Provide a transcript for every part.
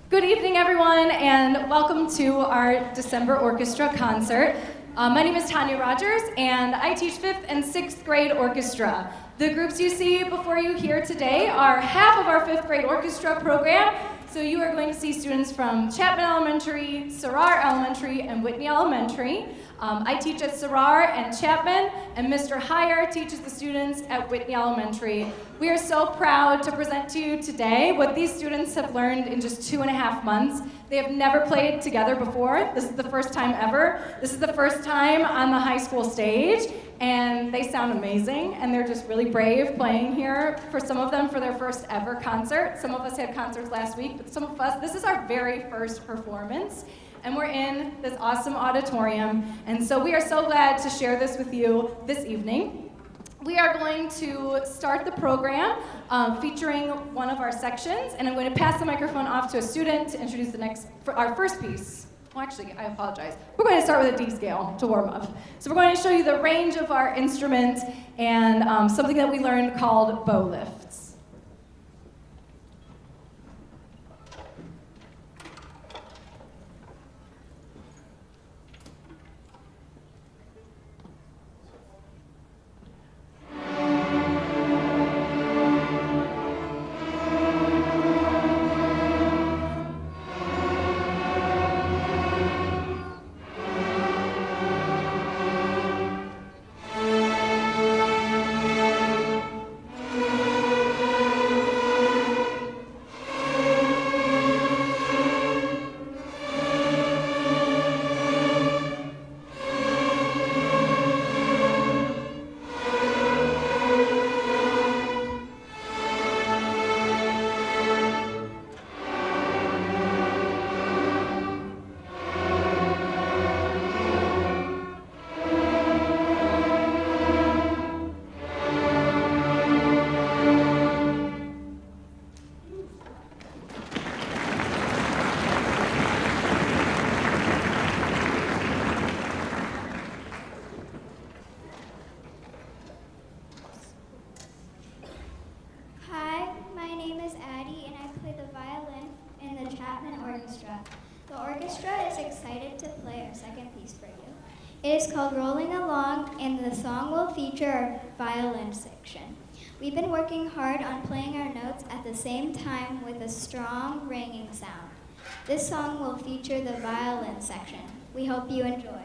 Good evening, everyone, and welcome to our December orchestra concert. My name is Tanya Rogers, and I teach 5th and 6th grade orchestra. The groups you see before you here today are half of our 5th grade orchestra program. So you are going to see students from Chapman Elementary, Sarrar Elementary, and Whitney Elementary. I teach at Sarrar and Chapman, and Mr. Heyer teaches the students at Whitney Elementary. We are so proud to present to you today what these students have learned in just 2.5 months. They have never played together before. This is the first time ever. This is the first time on the high school stage, and they sound amazing, and they're just really brave playing here. For some of them, for their first ever concert. Some of us had concerts last week, but some of us, this is our very first performance. And we're in this awesome auditorium, and so we are so glad to share this with you this evening. We are going to start the program featuring one of our sections, and I'm going to pass the microphone off to a student to introduce our first piece. Well, actually, I apologize. We're going to start with a D scale to warm up. So we're going to show you the range of our instrument and something that we learned called bow lifts. Orchestra. The orchestra is excited to play our second piece for you. It is called Rolling Along, and the song will feature our violin section. We've been working hard on playing our notes at the same time with a strong ringing sound. This song will feature the violin section. We hope you enjoy.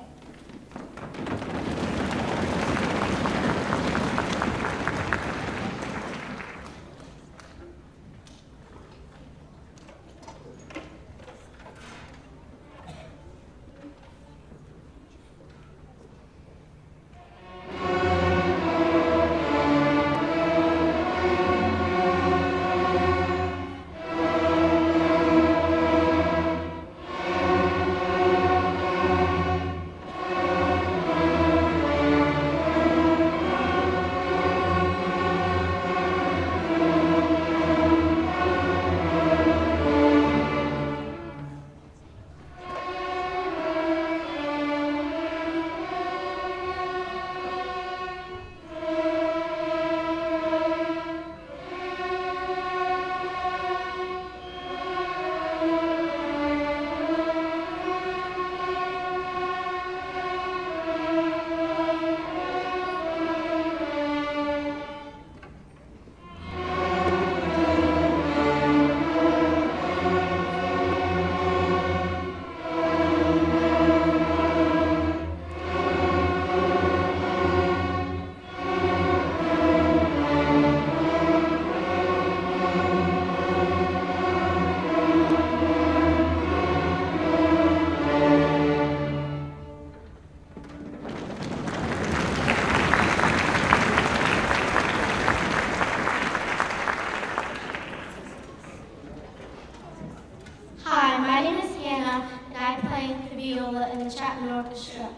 Orchestra.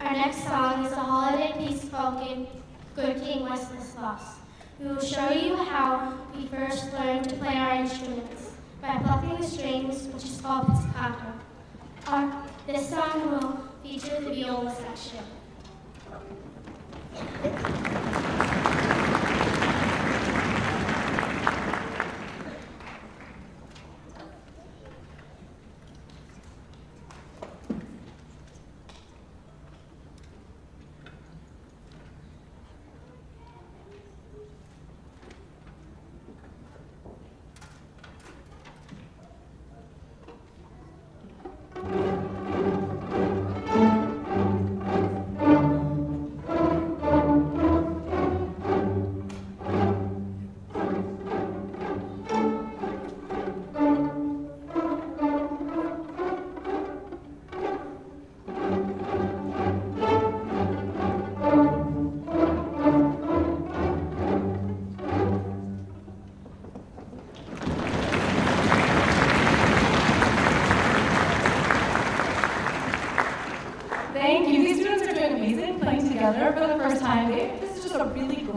Our next song is a holiday piece spoken, Good King Wenceslas. We will show you how we first learned to play our instruments by plucking the strings, which is called pizzicato. This song will feature the viola section.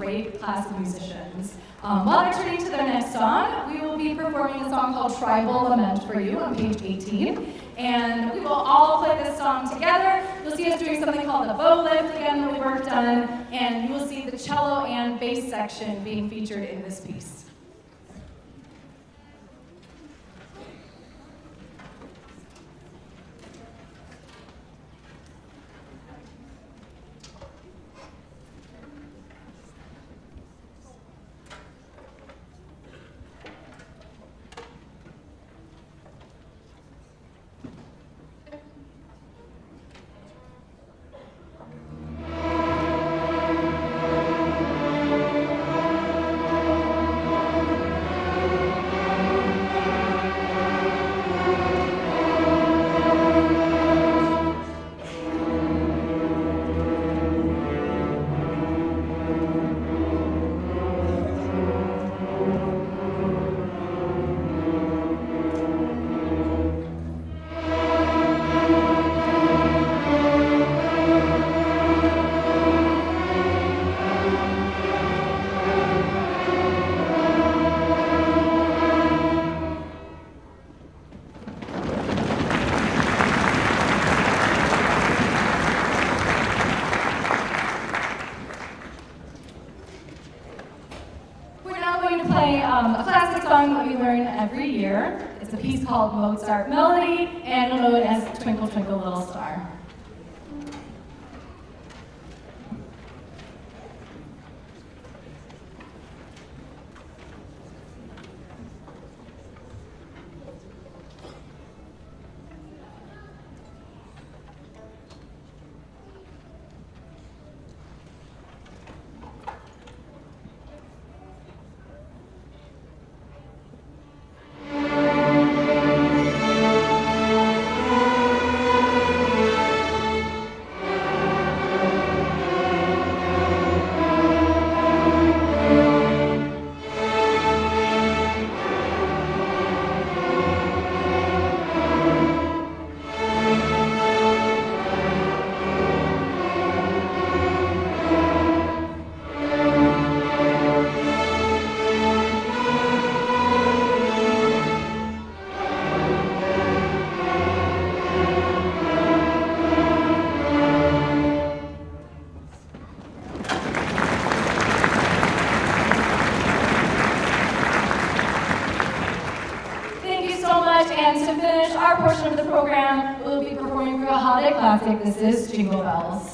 great class of musicians. While they're turning to their next song, we will be performing a song called Tribal Lament for you on page 18. And we will all play this song together. You'll see us doing something called the bow lift again that we worked on, and you will see the cello and bass section being featured in this piece. A classic song that we learn every year. It's a piece called Mozart Melody, and you'll know it as Twinkle Twinkle Little Star. And to finish our portion of the program, we'll be performing for a holiday classic. This is Jingle Bells.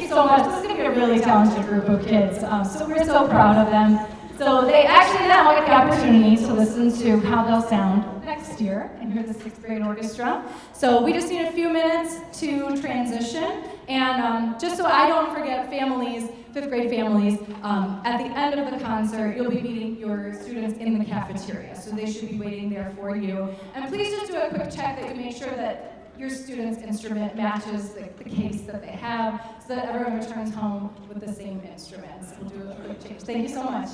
So much. This is going to be a really talented group of kids, so we're so proud of them. So they actually now get the opportunity to listen to how they'll sound next year and hear the 6th grade orchestra. So we just need a few minutes to transition, and just so I don't forget families, 5th grade families, at the end of the concert, you'll be meeting your students in the cafeteria, so they should be waiting there for you. And please just do a quick check that you make sure that your student's instrument matches the case that they have, so that everyone returns home with the same instruments. We'll do a quick change. Thank you so much.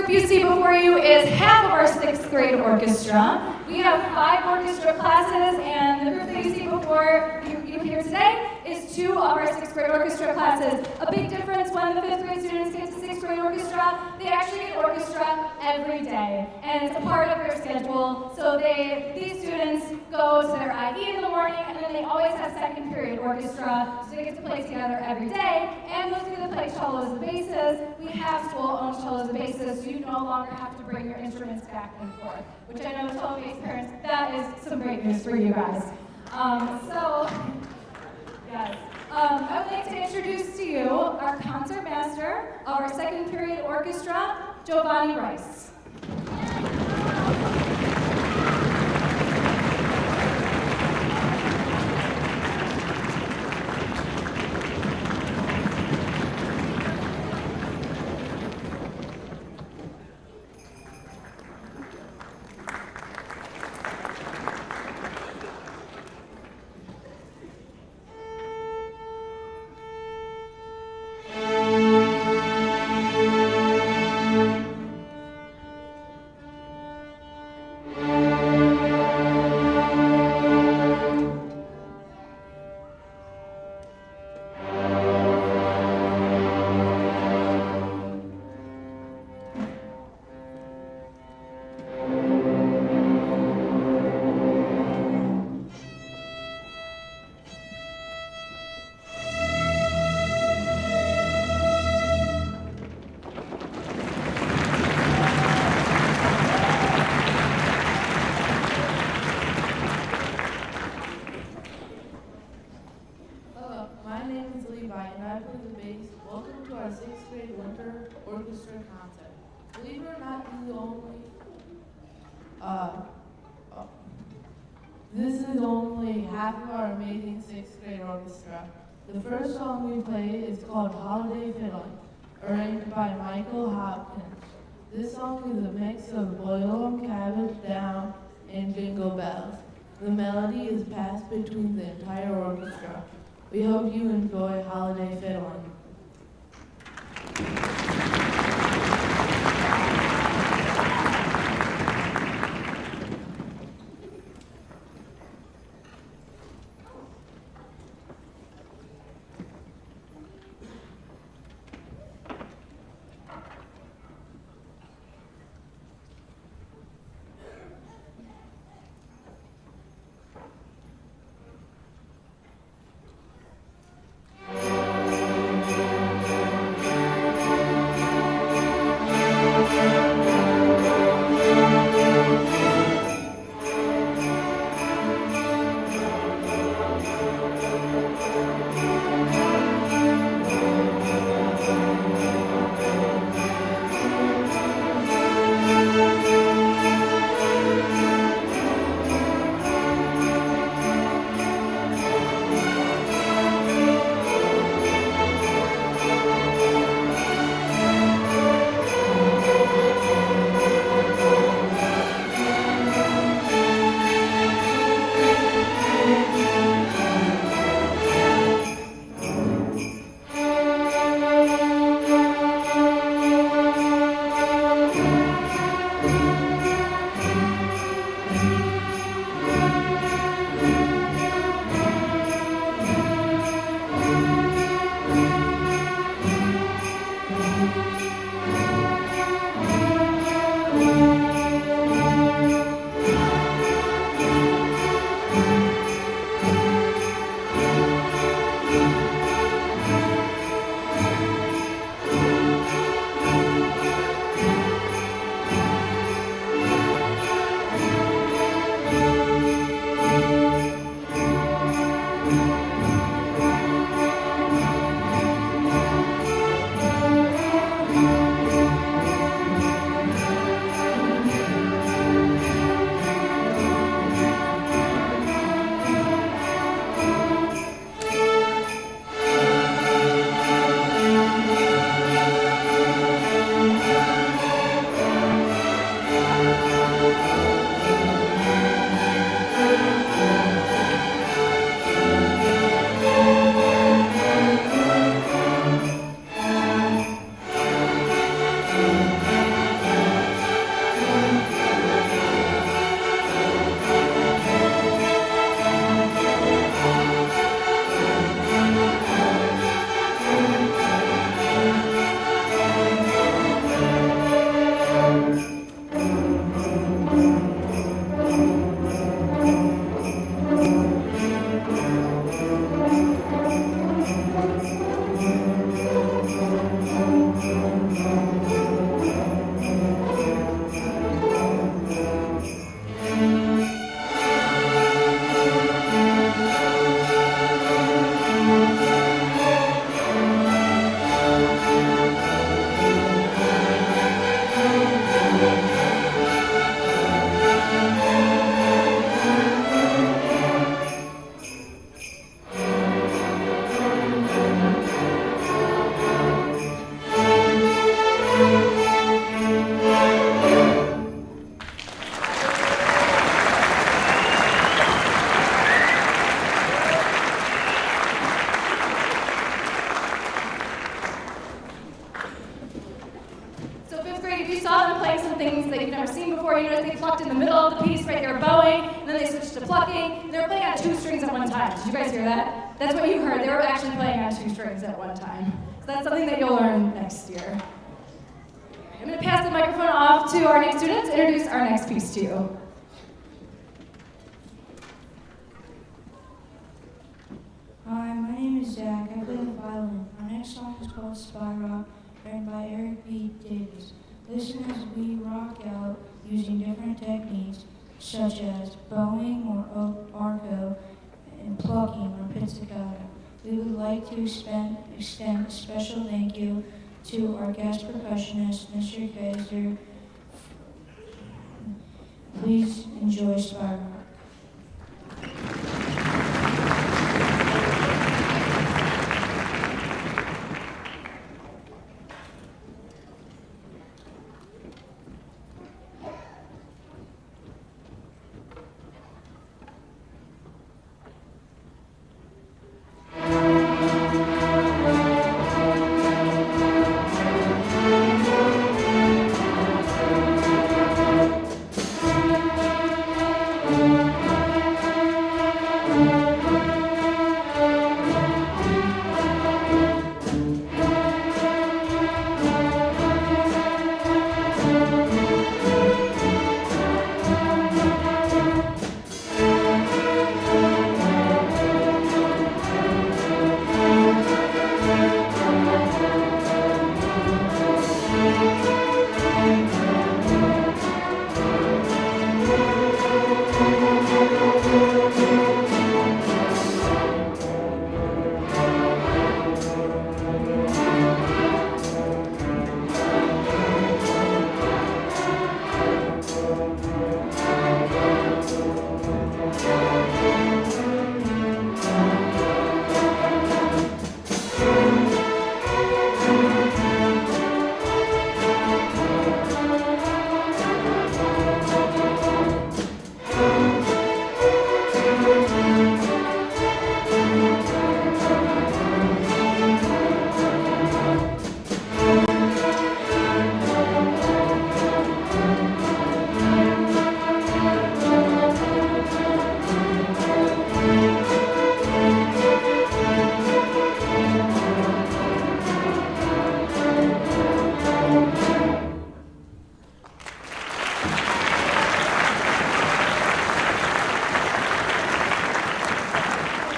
group you see before you is half of our 6th grade orchestra. We have 5 orchestra classes, and the group that you see before you here today is 2 of our 6th grade orchestra classes. A big difference when the 5th grade students get to 6th grade orchestra, they actually get orchestra every day, and it's a part of their schedule. So these students go to their IE in the morning, and then they always have second period orchestra, so they get to play together every day. And those of you that play cellos and basses, we have school-owned cellos and basses, so you no longer have to bring your instruments back and forth, which I know cello bass parents, that is some great news for you guys. Yes. I would like to introduce to you our concert master of our second period orchestra, Giovanni Rice. Orchestra concert. Believe it or not, this is only half of our amazing 6th grade orchestra. The first song we play is called Holiday Fiddling, arranged by Michael Hopkins. This song is a mix of Boil 'em Cabbage Down and Jingle Bells. The melody is passed between the entire orchestra. We hope you enjoy Holiday Fiddling. So fifth grade, if you saw them playing some things that you've never seen before, you notice they plucked in the middle of the piece, right? They were bowing, and then they switched to plucking. They were playing on 2 strings at one time. Did you guys hear that? That's what you heard. They were actually playing on 2 strings at one time. So that's something that you'll learn next year. I'm going to pass the microphone off to our next students to introduce our next piece to you. Hi, my name is Zach. I play the violin. Our next song is called Spy Rock, written by Eric B. Davis. Listen as we rock out using different techniques, such as bowing or arco, and plucking or pizzicato. We would like to extend a special thank you to our guest percussionist, Mr. Kaiser. Please enjoy Spy Rock.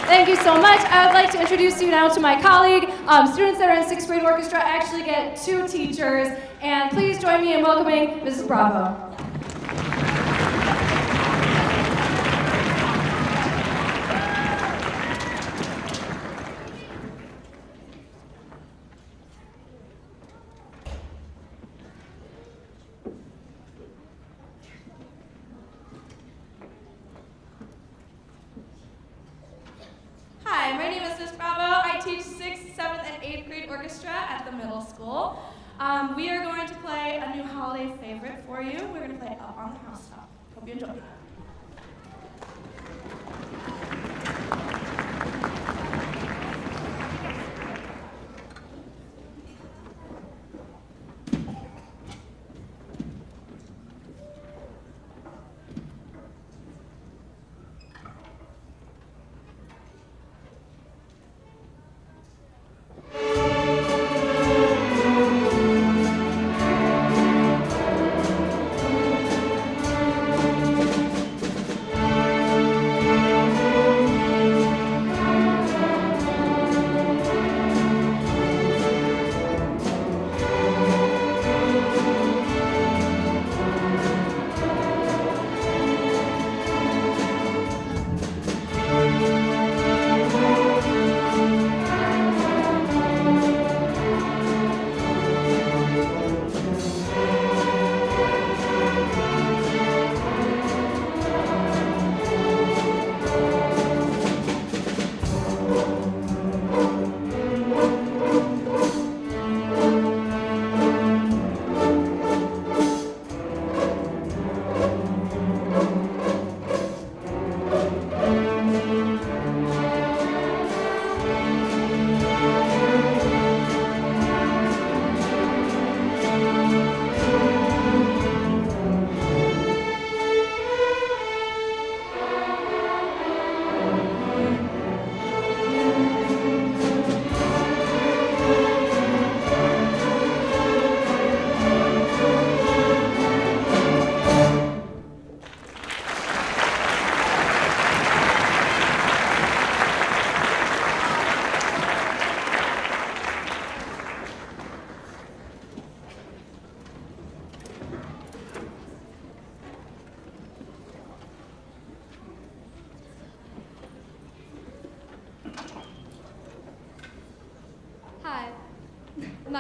Thank you so much. I would like to introduce you now to my colleague. Students that are in 6th grade orchestra actually get 2 teachers. And please join me in welcoming Mrs. Bravo. Hi, my name is Miss Bravo. I teach 6th, 7th, and 8th grade orchestra at the middle school. We are going to play a new holiday favorite for you. We're going to play Up on the Housetop. Hope you enjoy.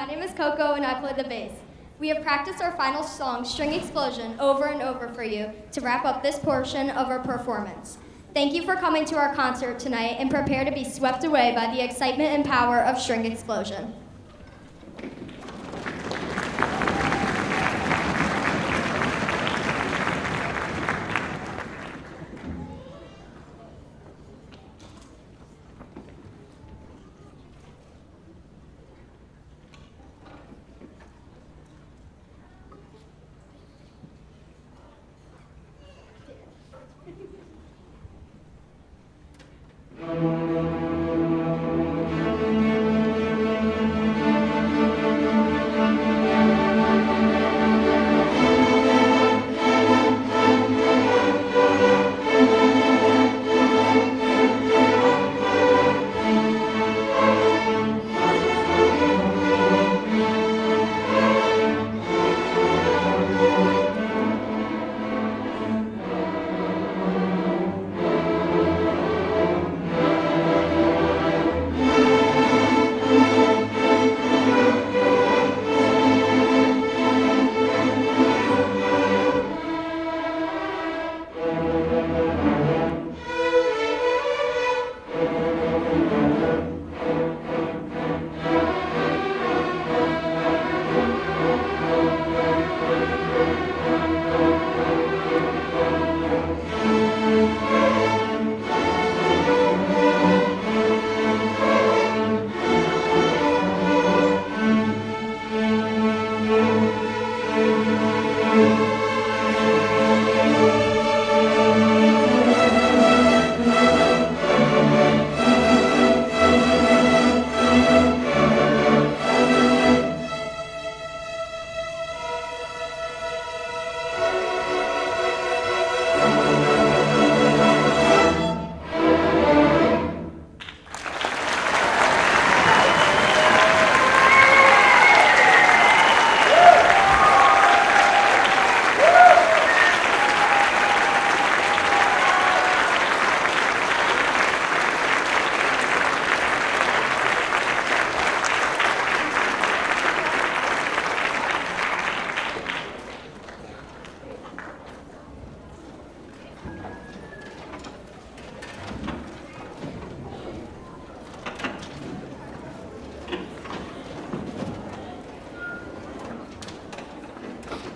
My name is Coco and I play the bass. We have practiced our final song, String Explosion, over and over for you to wrap up this portion of our performance. Thank you for coming to our concert tonight and prepare to be swept away by the excitement and power of String Explosion.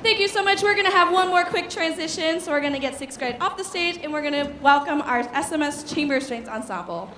Thank you so much. We're going to have one more quick transition. So we're going to get 6th grade off the stage, and we're going to welcome our SMS Chamber Strings Ensemble.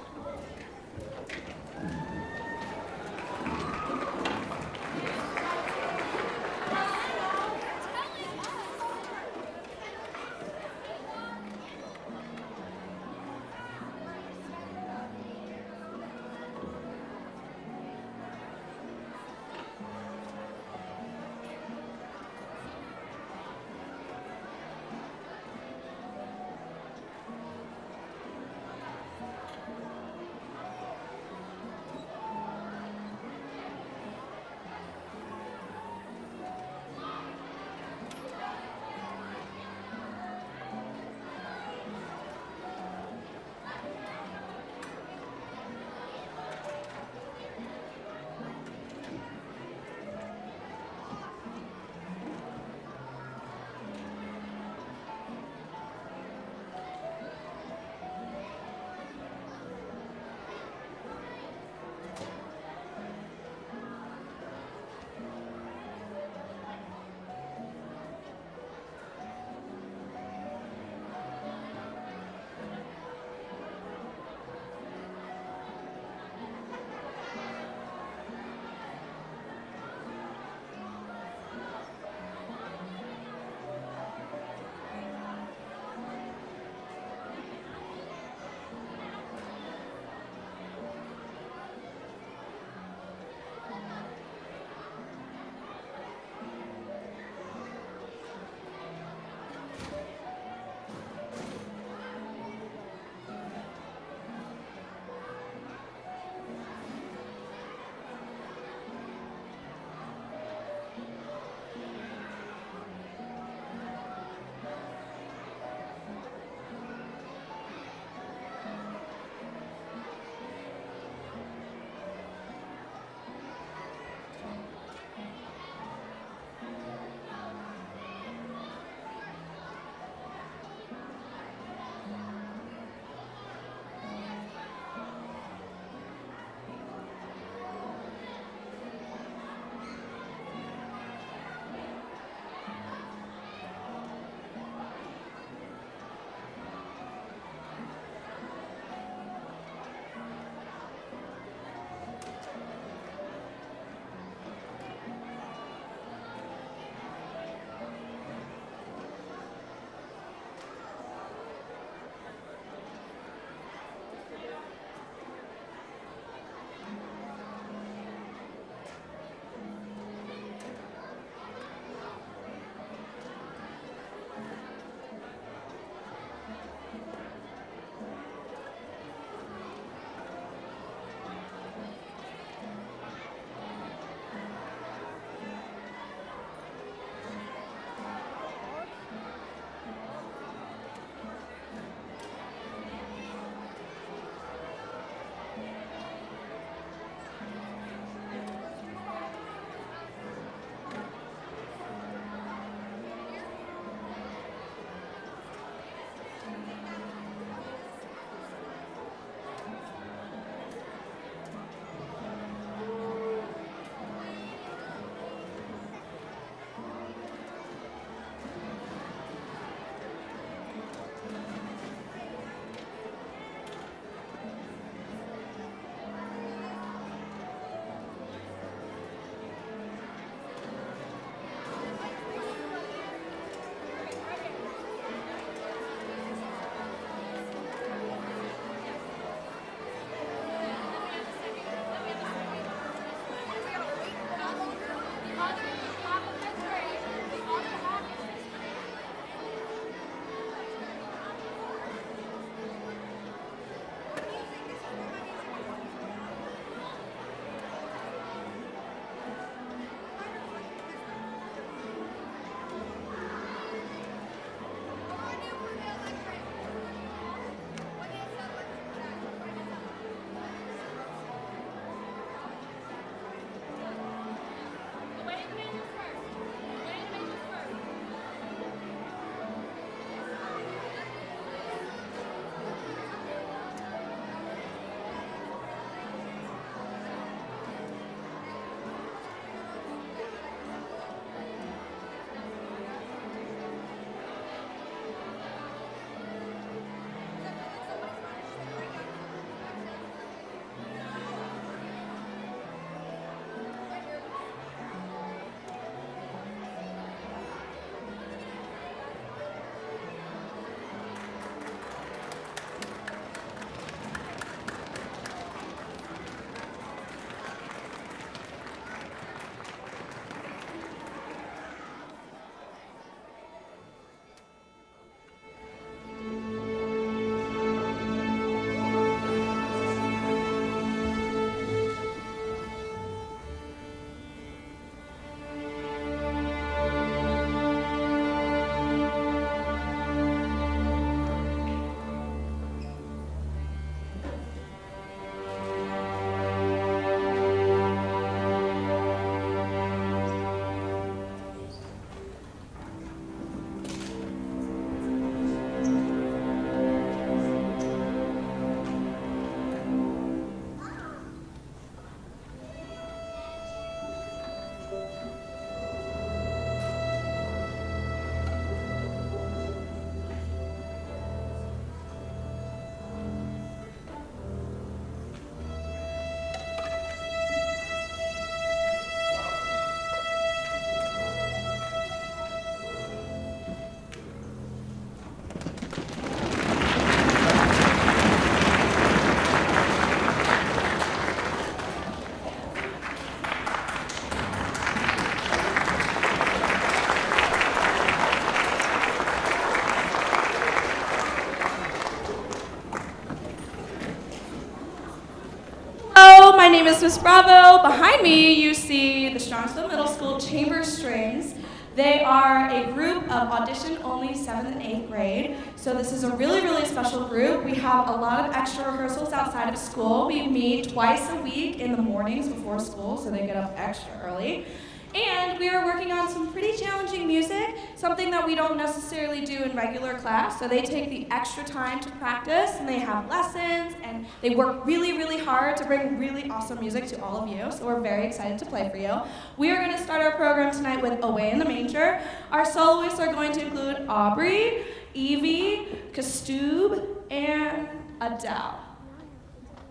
is Miss Bravo. Behind me, you see the Strongsville Middle School Chamber Strings. They are a group of audition-only 7th and 8th grade. So this is a really, really special group. We have a lot of extra rehearsals outside of school. We meet twice a week in the mornings before school, so they get up extra early. And we are working on some pretty challenging music, something that we don't necessarily do in regular class. So they take the extra time to practice, and they have lessons, and they work really, really hard to bring really awesome music to all of you. So we're very excited to play for you. We are going to start our program tonight with Away in the Manger. Our soloists are going to include Aubrey, Evie, Kastub, and Adele.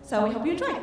So we hope you enjoy.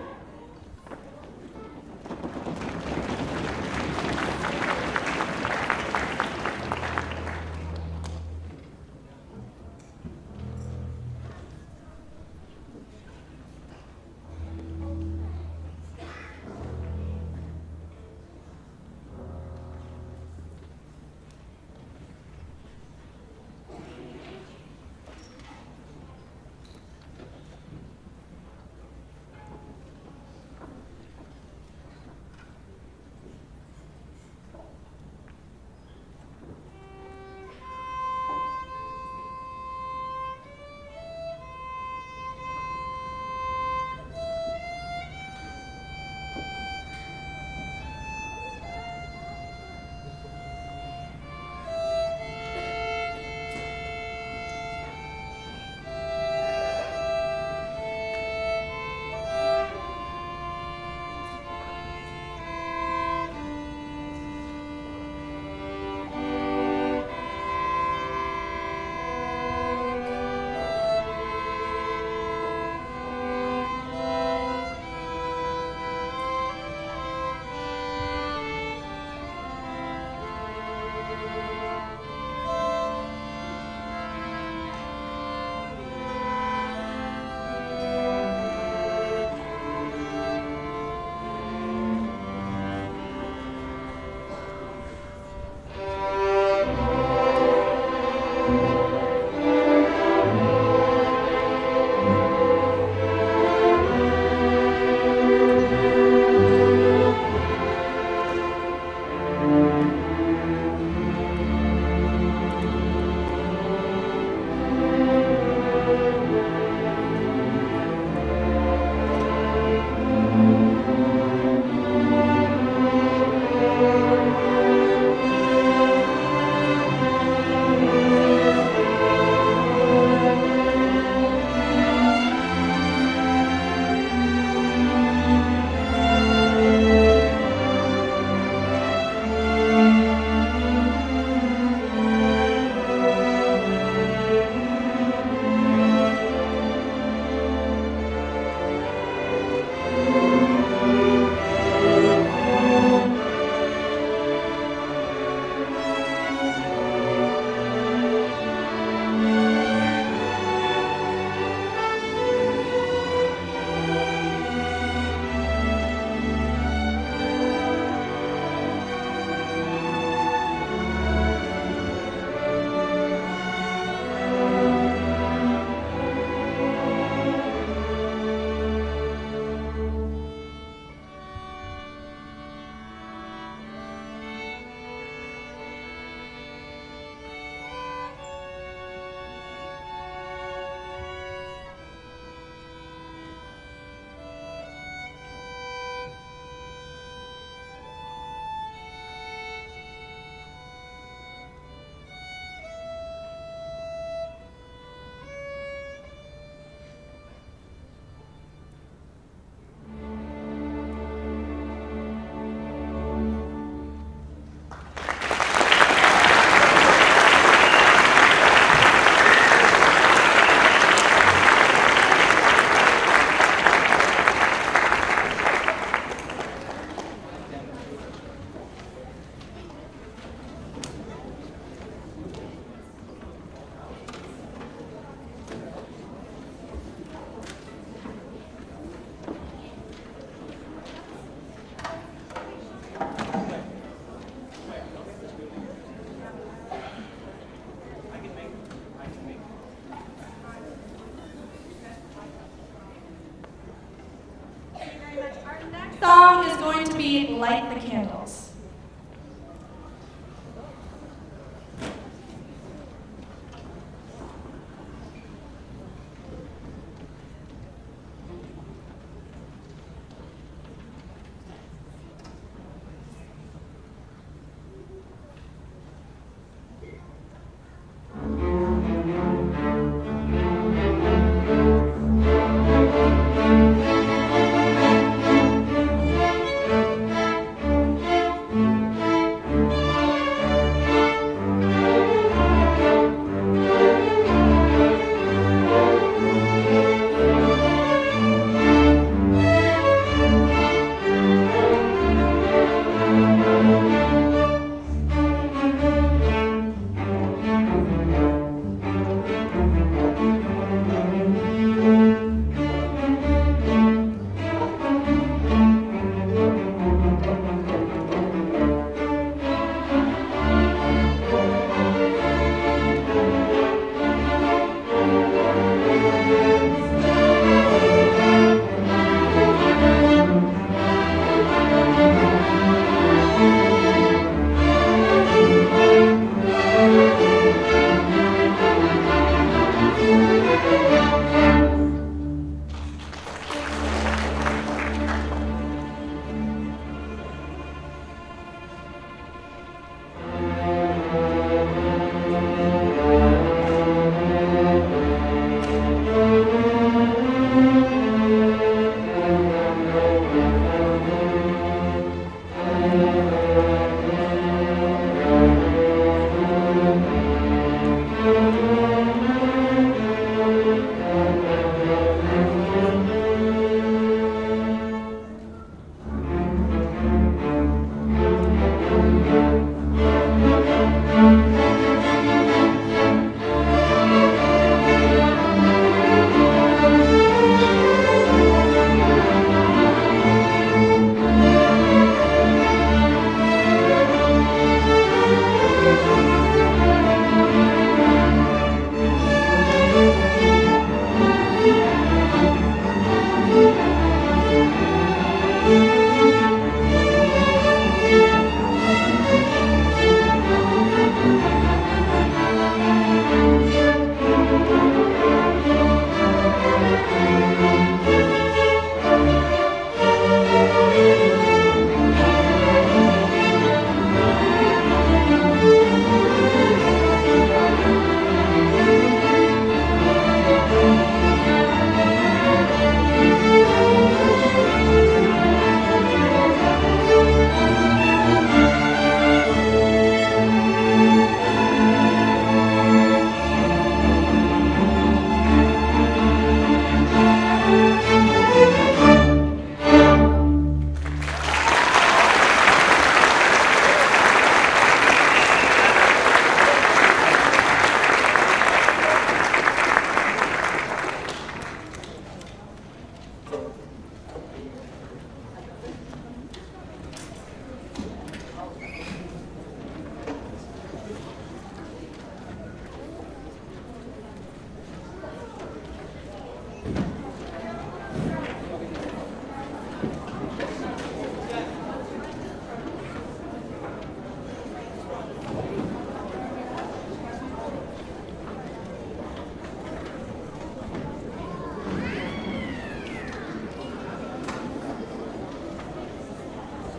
going to be Light the Candles.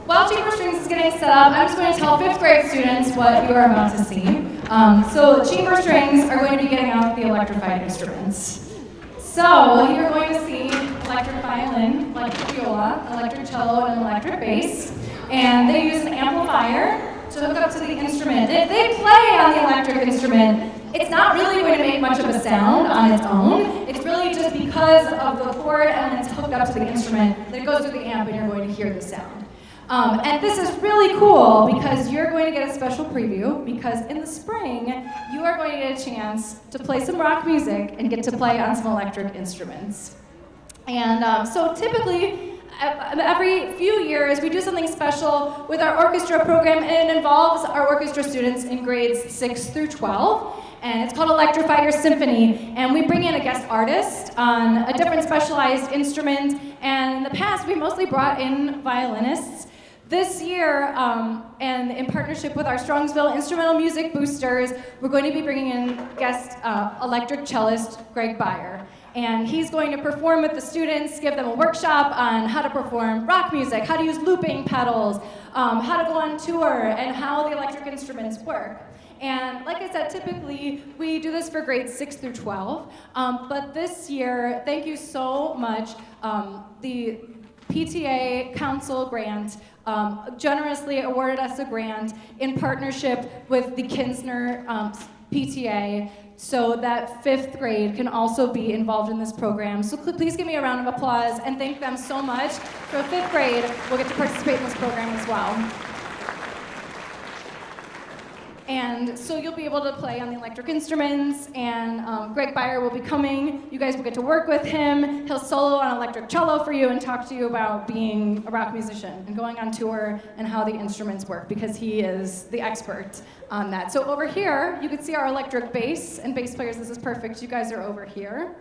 While Chamber Strings is getting set up, I'm just going to tell 5th grade students what you are about to see. So Chamber Strings are going to be getting out the electrified instruments. So you're going to see electric violin, electric viola, electric cello, and electric bass. And they use an amplifier to hook up to the instrument. If they play on the electric instrument, it's not really going to make much of a sound on its own. It's really just because of the cord elements hooked up to the instrument that it goes through the amp and you're going to hear the sound. And this is really cool because you're going to get a special preview because in the spring, you are going to get a chance to play some rock music and get to play on some electric instruments. And so typically, every few years we do something special with our orchestra program, and it involves our orchestra students in grades 6 through 12. And it's called Electrify Your Symphony, and we bring in a guest artist on a different specialized instrument, and in the past we mostly brought in violinists. This year, and in partnership with our Strongsville Instrumental Music Boosters, we're going to be bringing in guest electric cellist Greg Beyer. And he's going to perform with the students, give them a workshop on how to perform rock music, how to use looping pedals, how to go on tour, and how the electric instruments work. And like I said, typically we do this for grades 6 through 12. But this year, thank you so much, the PTA Council grant generously awarded us a grant in partnership with the Kinsner PTA, so that 5th grade can also be involved in this program. So please give me a round of applause and thank them so much. For 5th grade, we'll get to participate in this program as well. And so you'll be able to play on the electric instruments, and Greg Beyer will be coming. You guys will get to work with him. He'll solo on electric cello for you and talk to you about being a rock musician and going on tour and how the instruments work, because he is the expert on that. So over here, you can see our electric bass, and bass players, this is perfect. You guys are over here.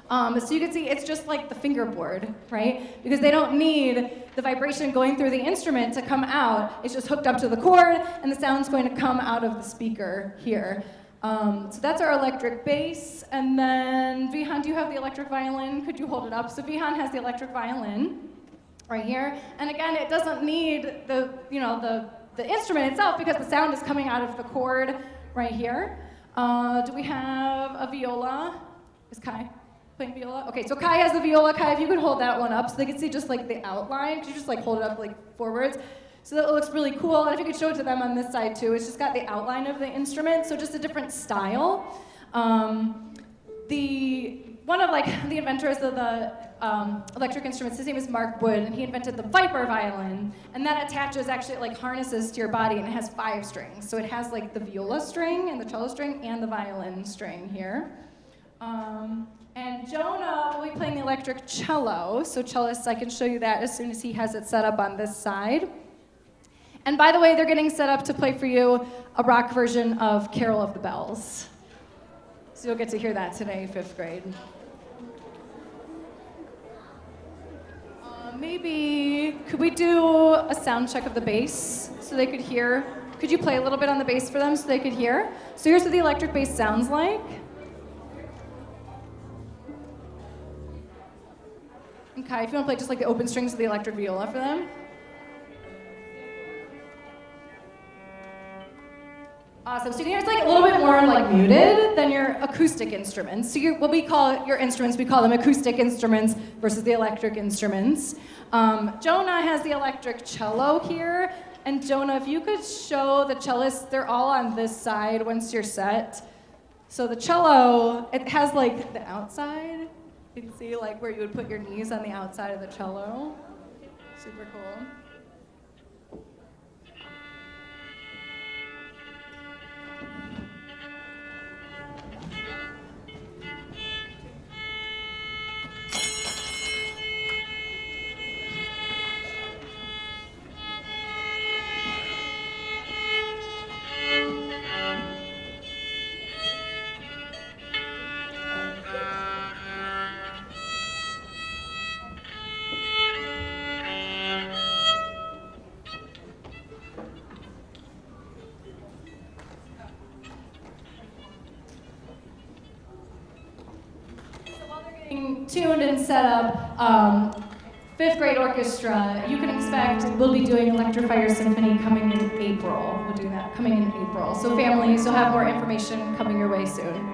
So you can see it's just like the fingerboard, right? Because they don't need the vibration going through the instrument to come out. It's just hooked up to the cord, and the sound's going to come out of the speaker here. So that's our electric bass. And then, Vihan, do you have the electric violin? Could you hold it up? So Vihan has the electric violin right here. And again, it doesn't need the instrument itself, because the sound is coming out of the cord right here. Do we have a viola? Is Kai playing viola? Okay, so Kai has the viola. Kai, if you could hold that one up so they can see just like the outline. Could you just like hold it up like forwards? So that looks really cool. And if you could show it to them on this side too, it's just got the outline of the instrument, so just a different style. One of the inventors of the electric instruments, his name is Mark Wood, and he invented the Viper violin, and that attaches actually like harnesses to your body, and it has 5 strings. So it has like the viola string and the cello string and the violin string here. And Jonah will be playing the electric cello. So cellists, I can show you that as soon as he has it set up on this side. And by the way, they're getting set up to play for you a rock version of Carol of the Bells. So you'll get to hear that today, 5th grade. Maybe, could we do a sound check of the bass so they could hear? Could you play a little bit on the bass for them so they could hear? So here's what the electric bass sounds like. And Kai, if you want to play just like the open strings of the electric viola for them. Awesome. So you can hear it's like a little bit more like muted than your acoustic instruments. So what we call your instruments, we call them acoustic instruments versus the electric instruments. Jonah has the electric cello here. And Jonah, if you could show the cellists, they're all on this side once you're set. So the cello, it has like the outside. You can see like where you would put your knees on the outside of the cello. Super cool. Tuned and set up 5th grade orchestra, you can expect we'll be doing Electrify Your Symphony coming in April. We'll do that coming in April. So families, you'll have more information coming your way soon.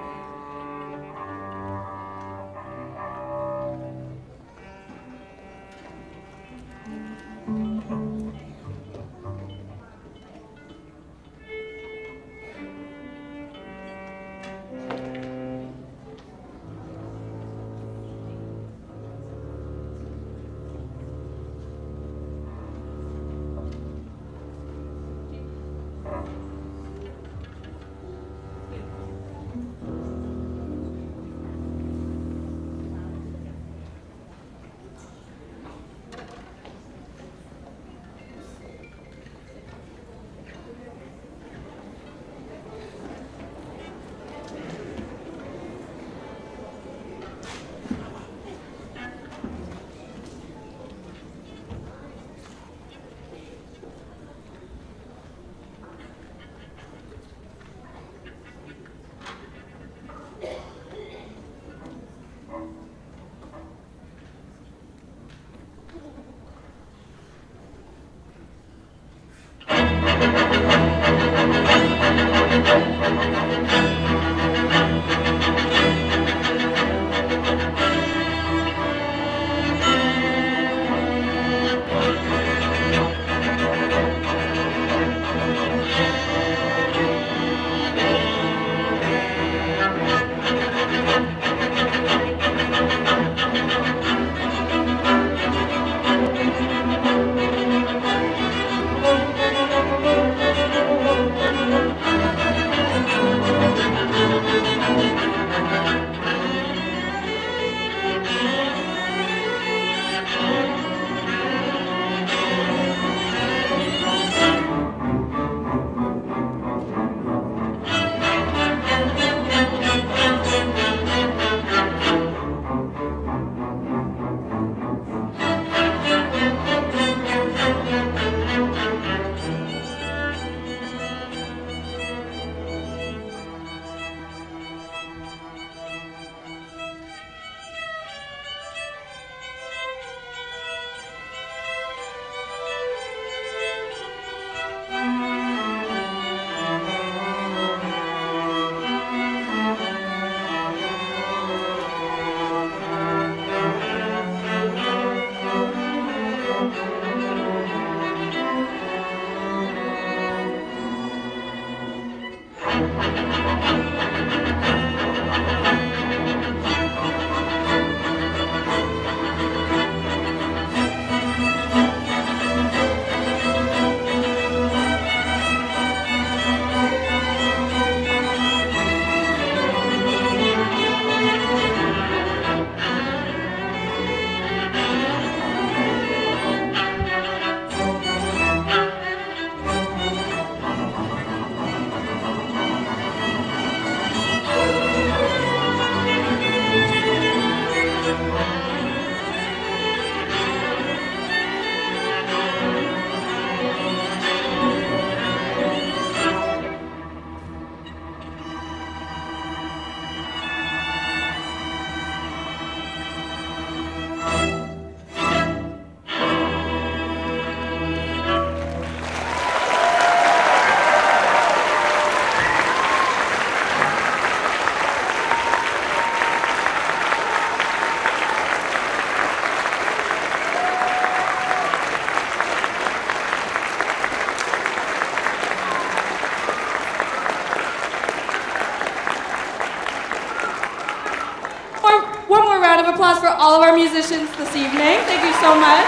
One more round of applause for all of our musicians this evening. Thank you so much.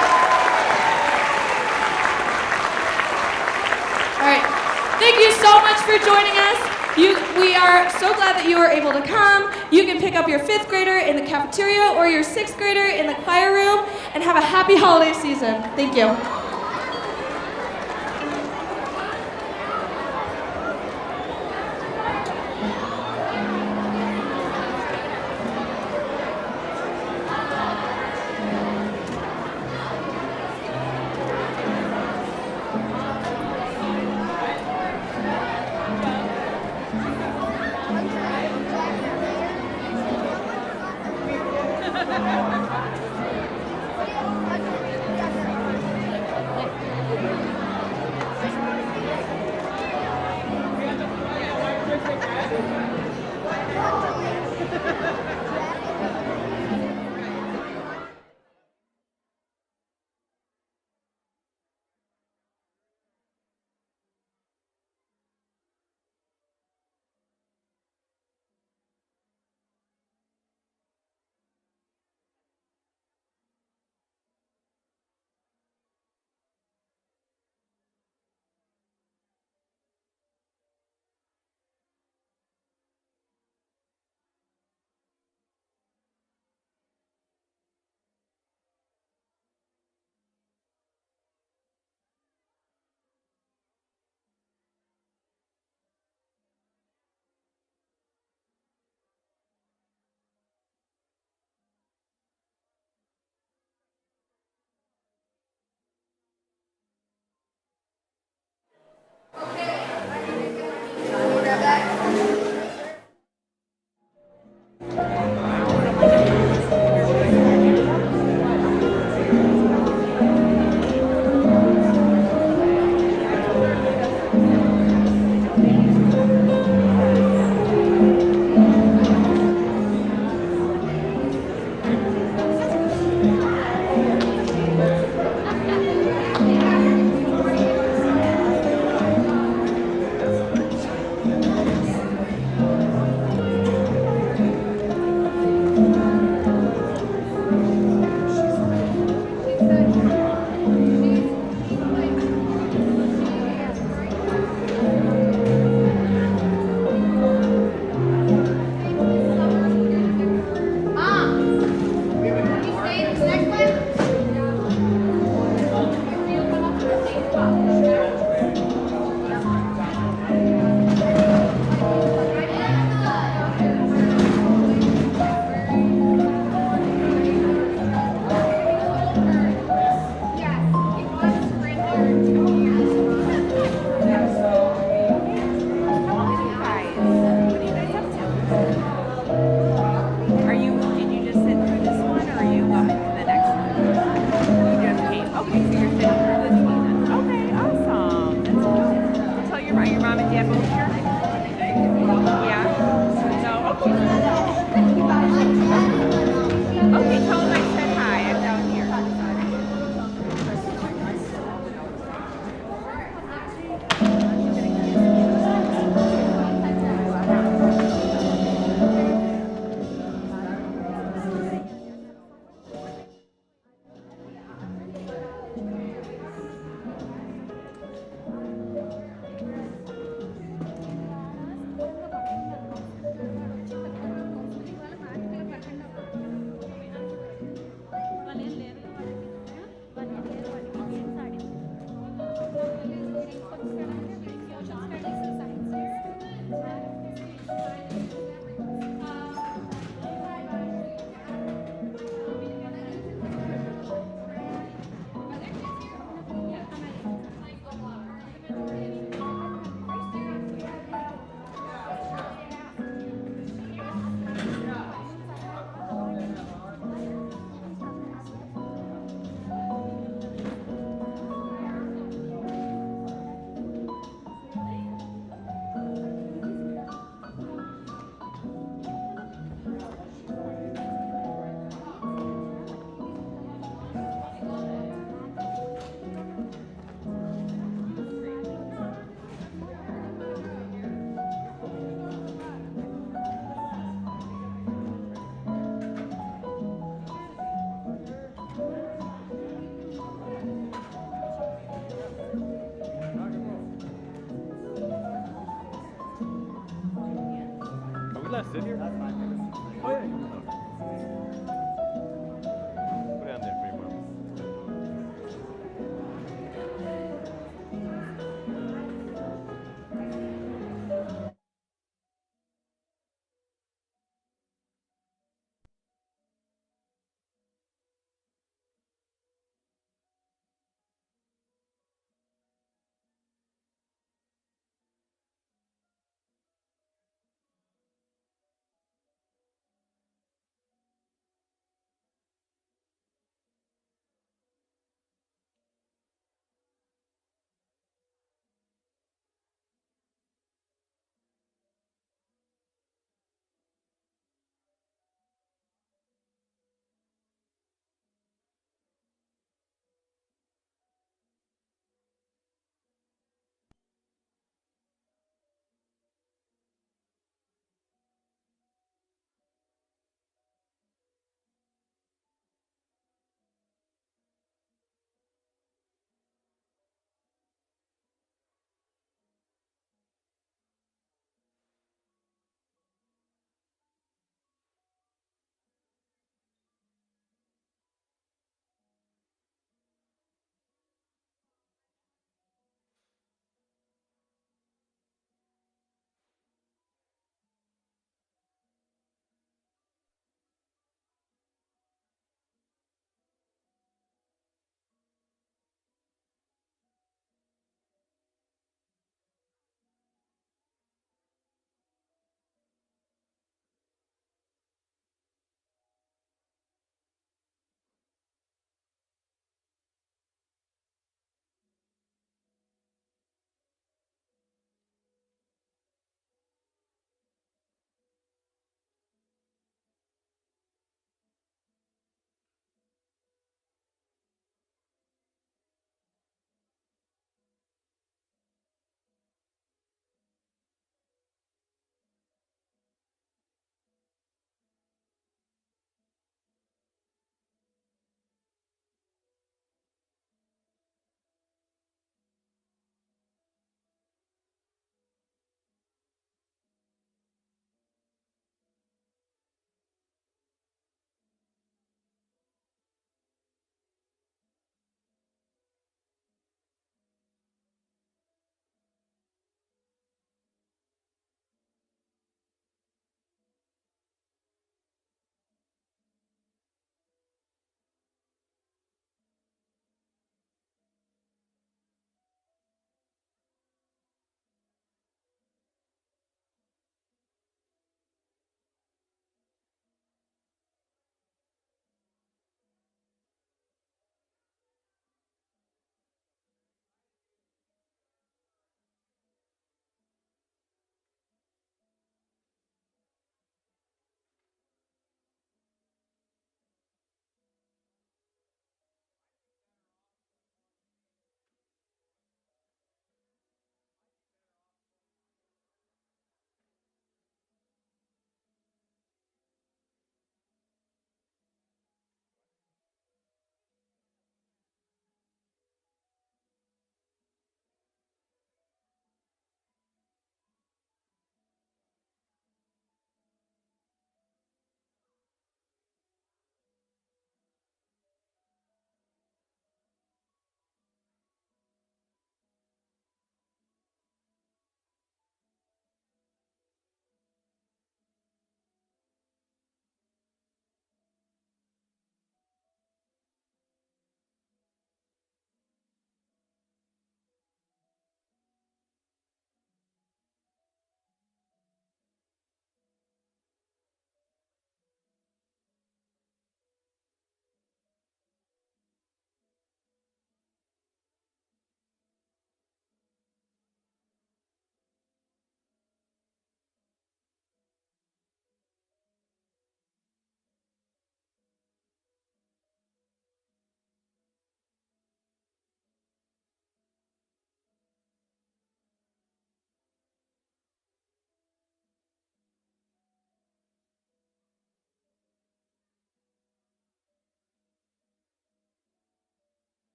All right. Thank you so much for joining us. We are so glad that you were able to come. You can pick up your 5th grader in the cafeteria or your 6th grader in the choir room and have a happy holiday season. Thank you. that both here? Yeah? No? Okay, tell them I said hi. I'm down here. Are we left sit here? That's fine. Oh yeah. Put it on there for your mom.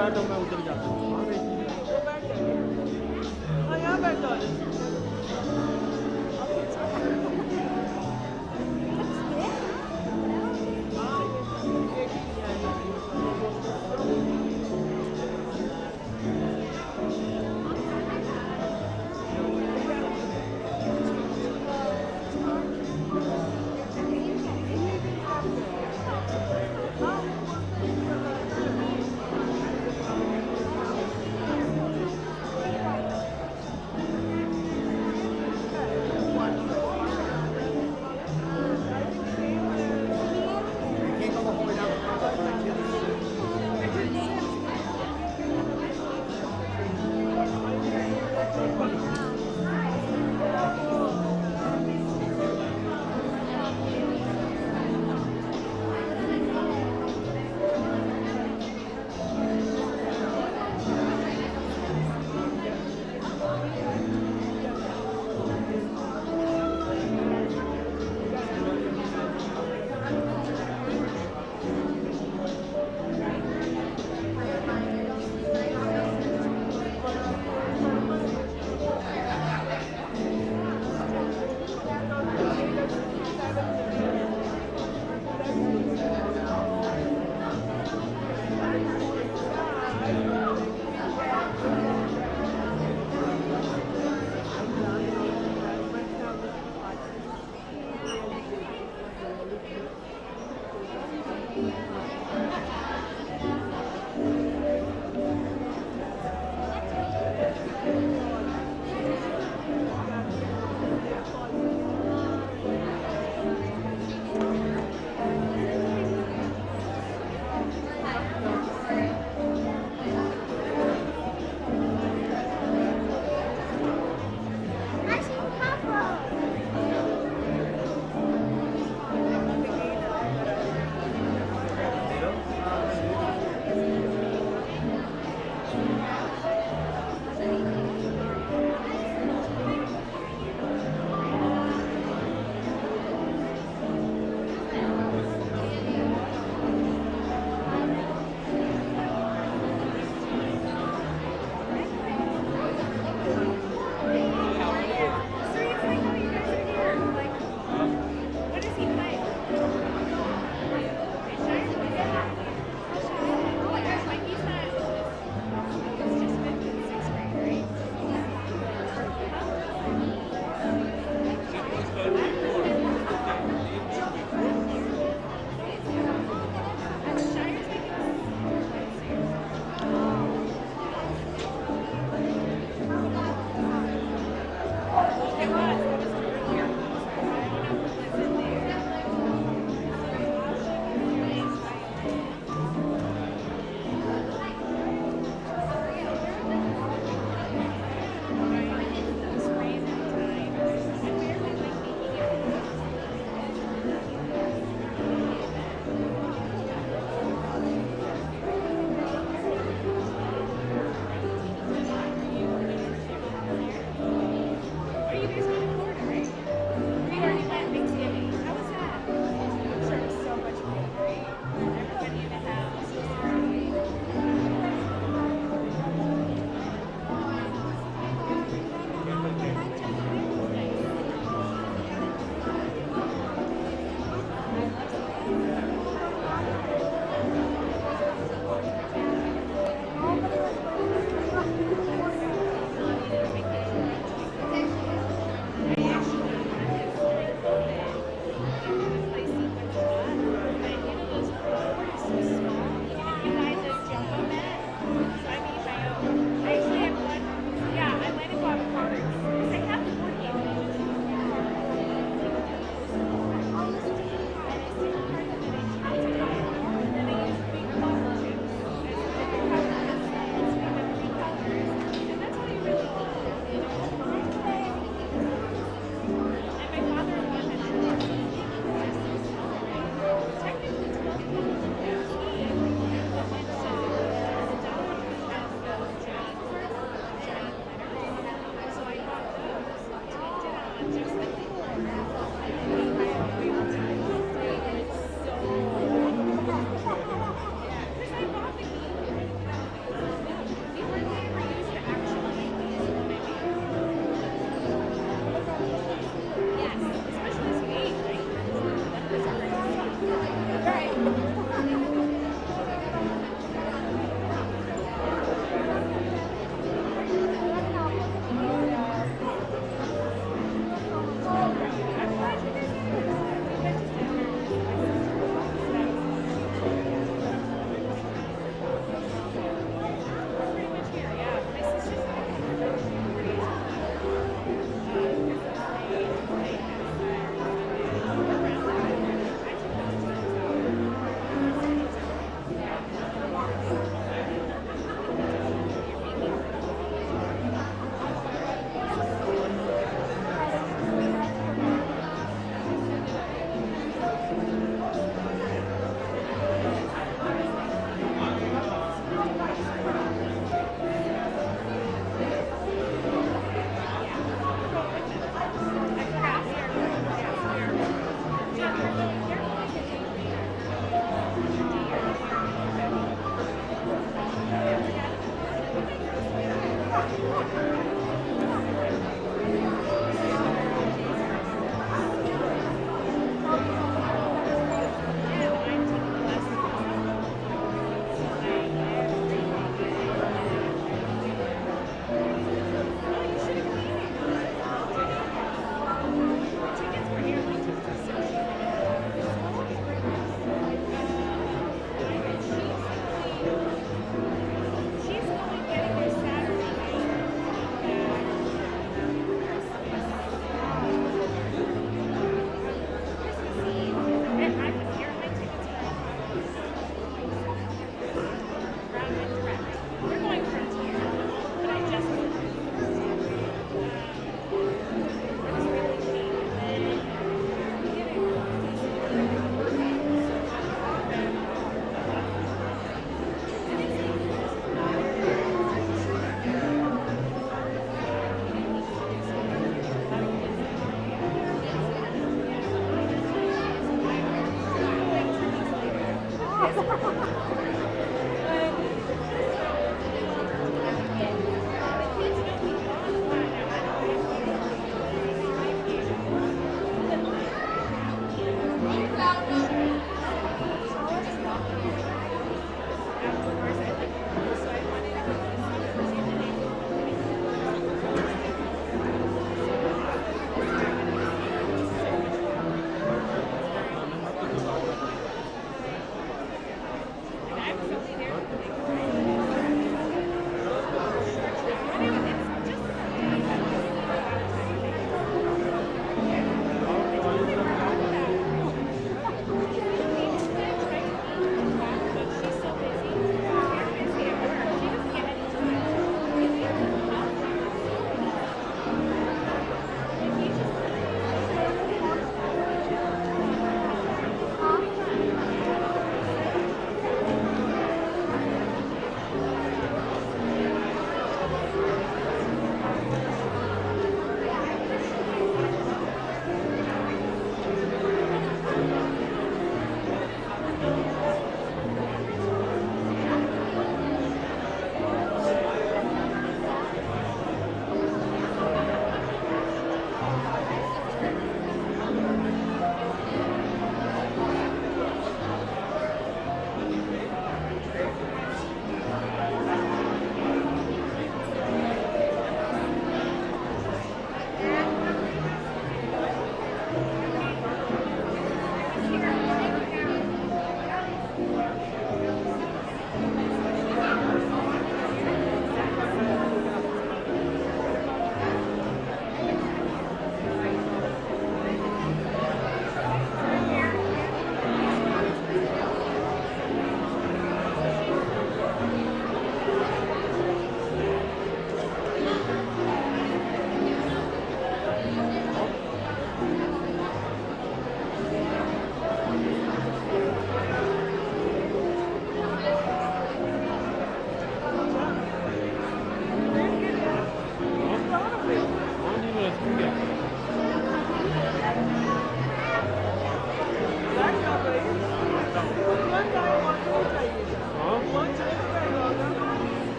बाद तो मैं उधर जाता हूँ वहाँ हाँ यहाँ बैठ जाओ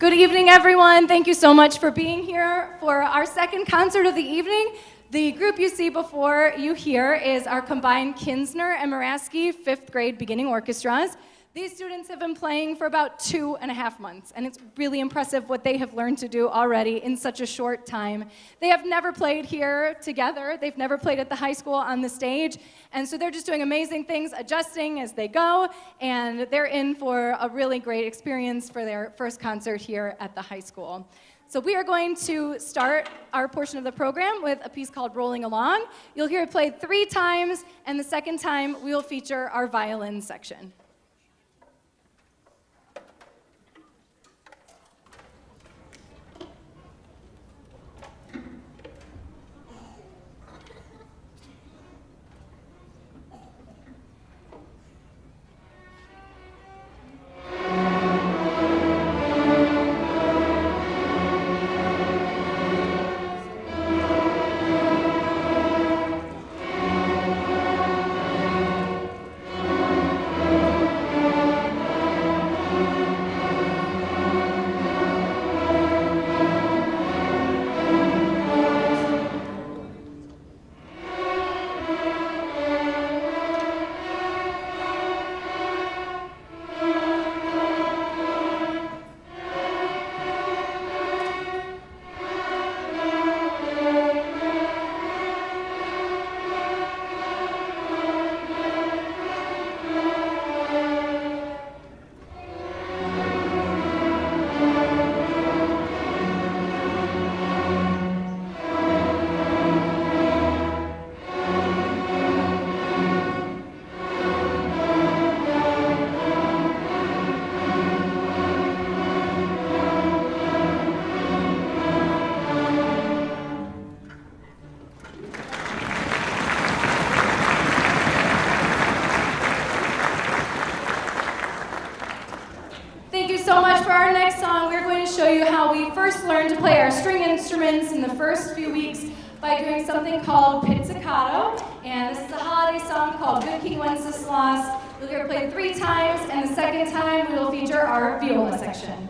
Good evening, everyone. Thank you so much for being here for our second concert of the evening. The group you see before you here is our combined Kinsner and Muraski 5th grade beginning orchestras. These students have been playing for about 2.5 months, and it's really impressive what they have learned to do already in such a short time. They have never played here together. They've never played at the high school on the stage, and so they're just doing amazing things, adjusting as they go, and they're in for a really great experience for their first concert here at the high school. So we are going to start our portion of the program with a piece called Rolling Along. You'll hear it played 3 times, and the second time we will feature our violin section. Thank you so much. For our next song, we're going to show you how we first learned to play our string instruments in the first few weeks by doing something called pizzicato. And this is a holiday song called Good King Wenceslas. You'll hear it played 3 times, and the second time we will feature our viola section.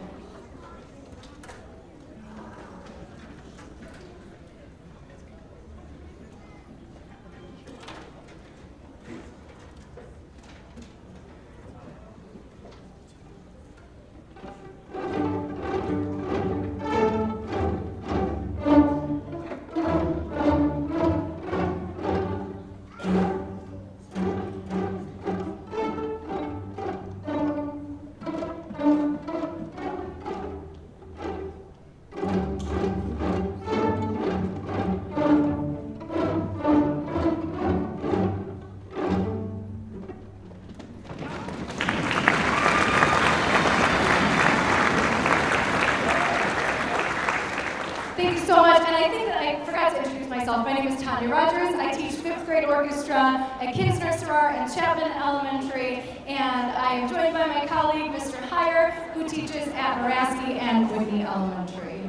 Thank you so much, and I think that I forgot to introduce myself. My name is Tanya Rogers. I teach 5th grade orchestra at Kinsner, Sarrar, and Chapman Elementary, and I am joined by my colleague, Mr. Heyer, who teaches at Muraski and Whitney Elementary.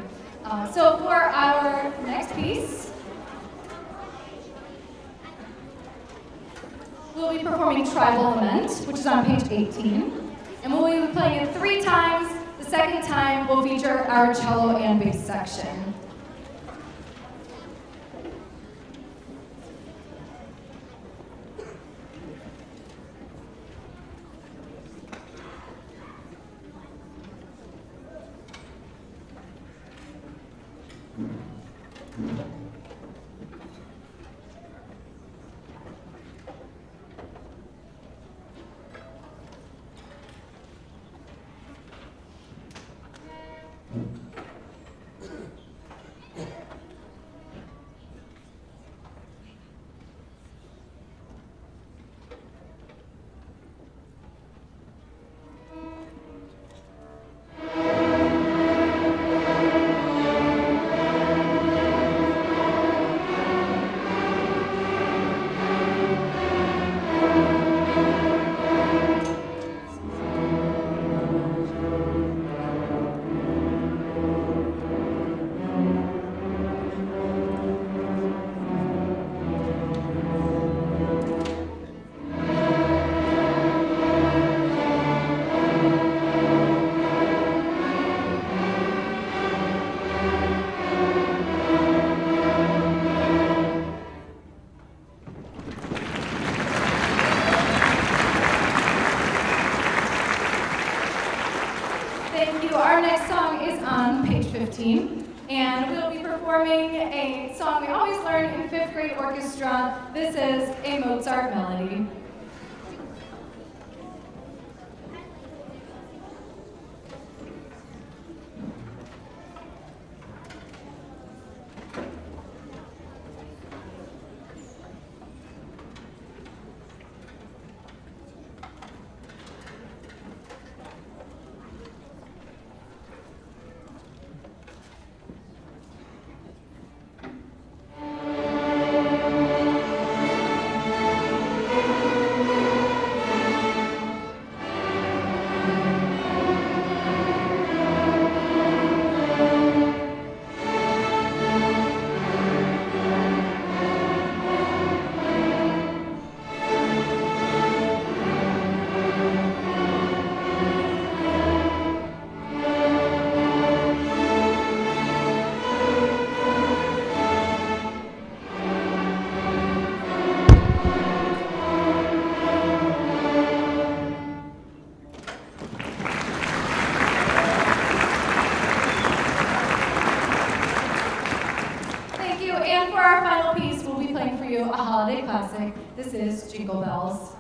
So for our next piece, we'll be performing Tribal Lament, which is on page 18, and we'll be playing it 3 times. The second time, we'll feature our cello and bass section. next song is on page 15, and we'll be performing a song we always learn in 5th grade orchestra. This is a Mozart melody. And for our final piece, we'll be playing for you a holiday classic. This is Jingle Bells.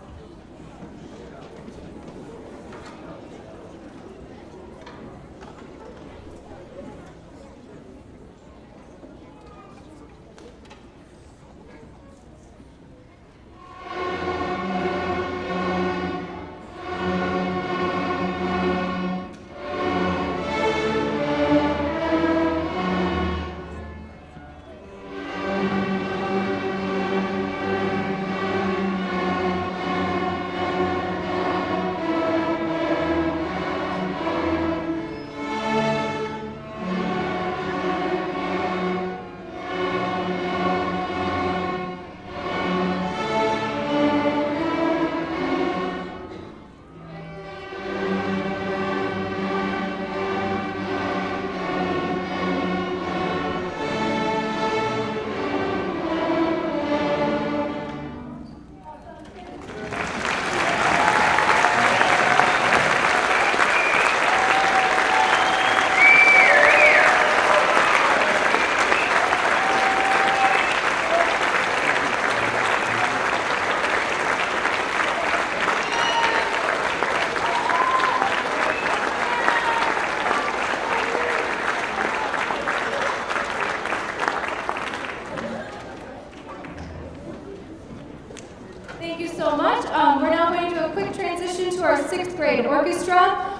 Thank you so much. We're now going to do a quick transition to our 6th grade orchestra.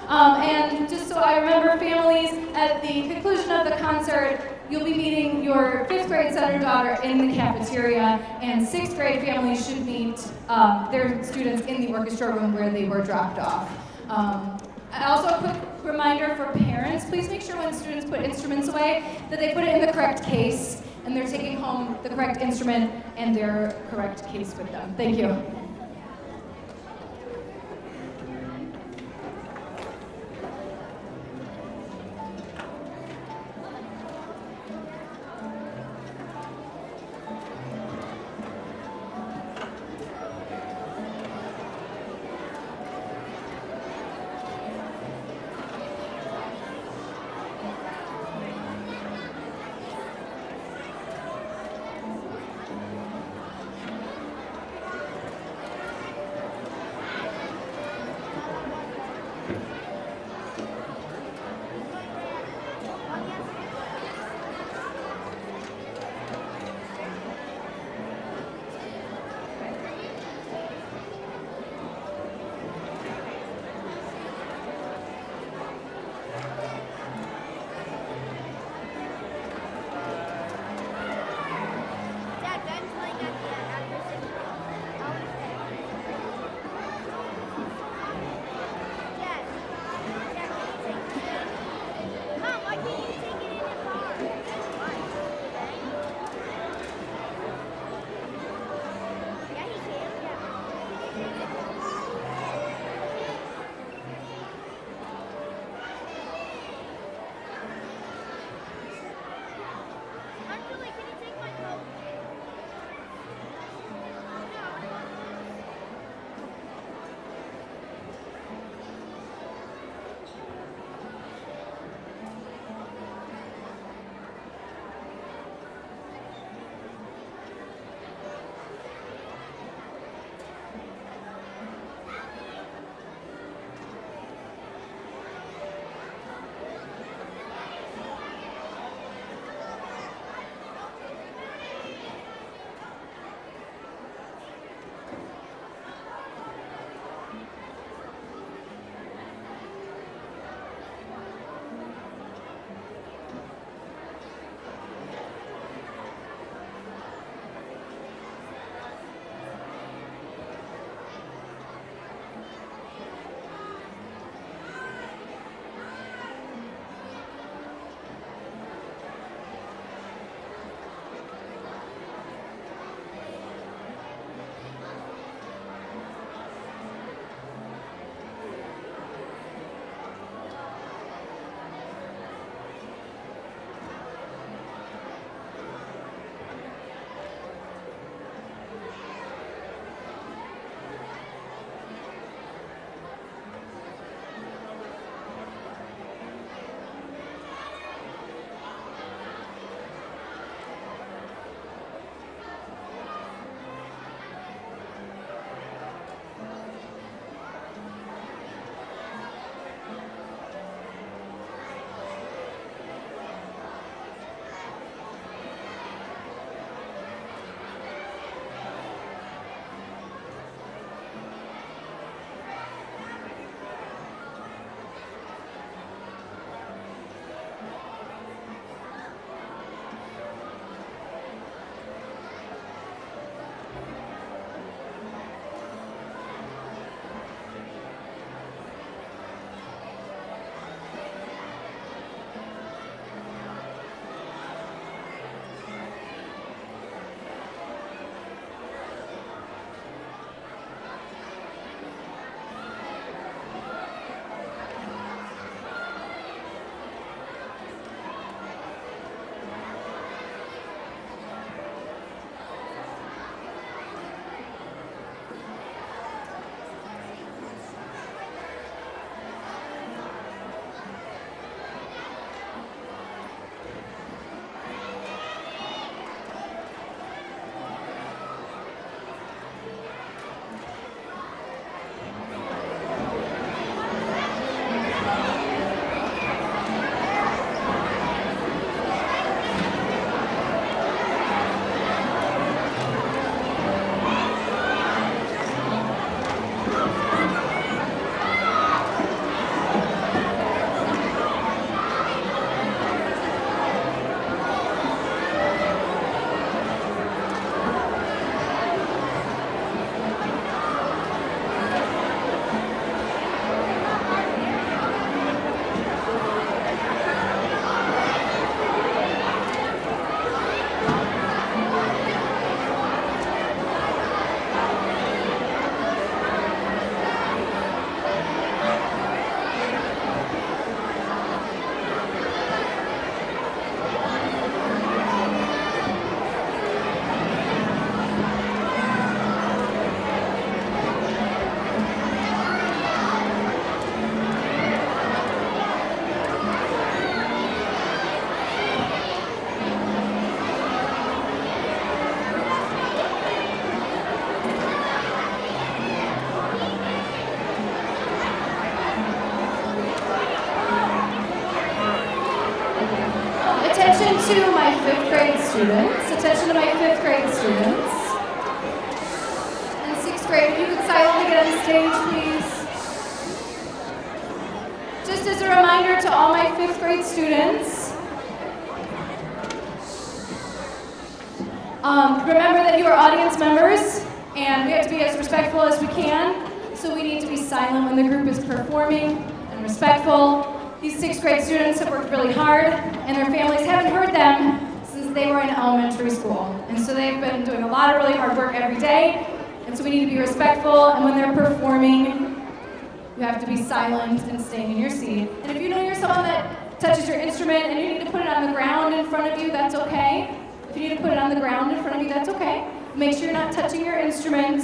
And just so I remember, families, at the conclusion of the concert, you'll be meeting your 5th grade son or daughter in the cafeteria, and 6th grade families should meet their students in the orchestra room where they were dropped off. Also, a quick reminder for parents, please make sure when students put instruments away that they put it in the correct case, and they're taking home the correct instrument and their correct case with them. Thank you. Attention to my 5th grade students. Attention to my 5th grade students. And 6th grade, if you could silently get on stage, please. Just as a reminder to all my 5th grade students, remember that you are audience members, and we have to be as respectful as we can, so we need to be silent when the group is performing and respectful. These 6th grade students have worked really hard, and their families haven't heard them since they were in elementary school. And so they've been doing a lot of really hard work every day, and so we need to be respectful, and when they're performing, you have to be silent and staying in your seat. And if you know you're someone that touches your instrument and you need to put it on the ground in front of you, that's okay. If you need to put it on the ground in front of you, that's okay. Make sure you're not touching your instrument.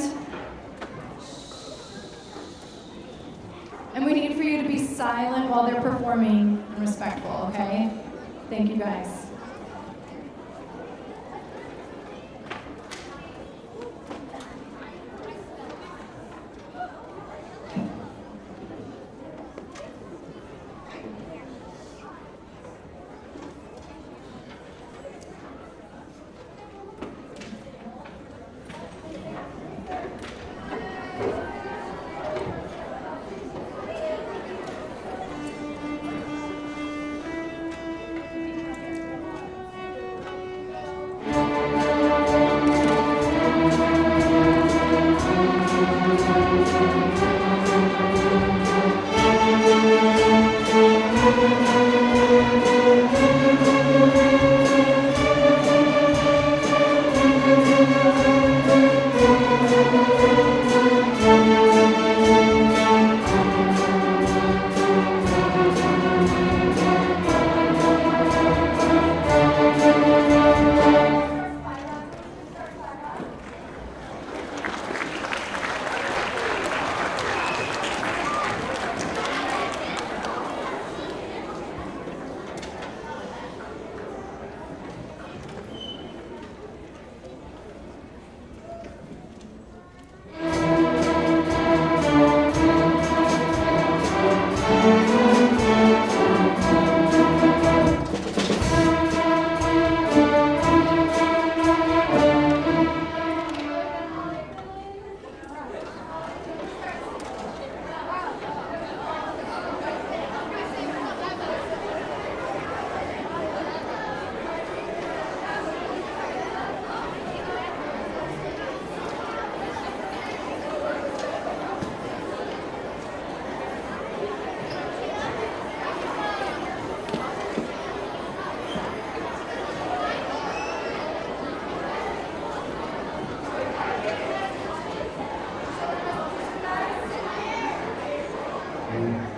And we need for you to be silent while they're performing and respectful, okay? Thank you guys.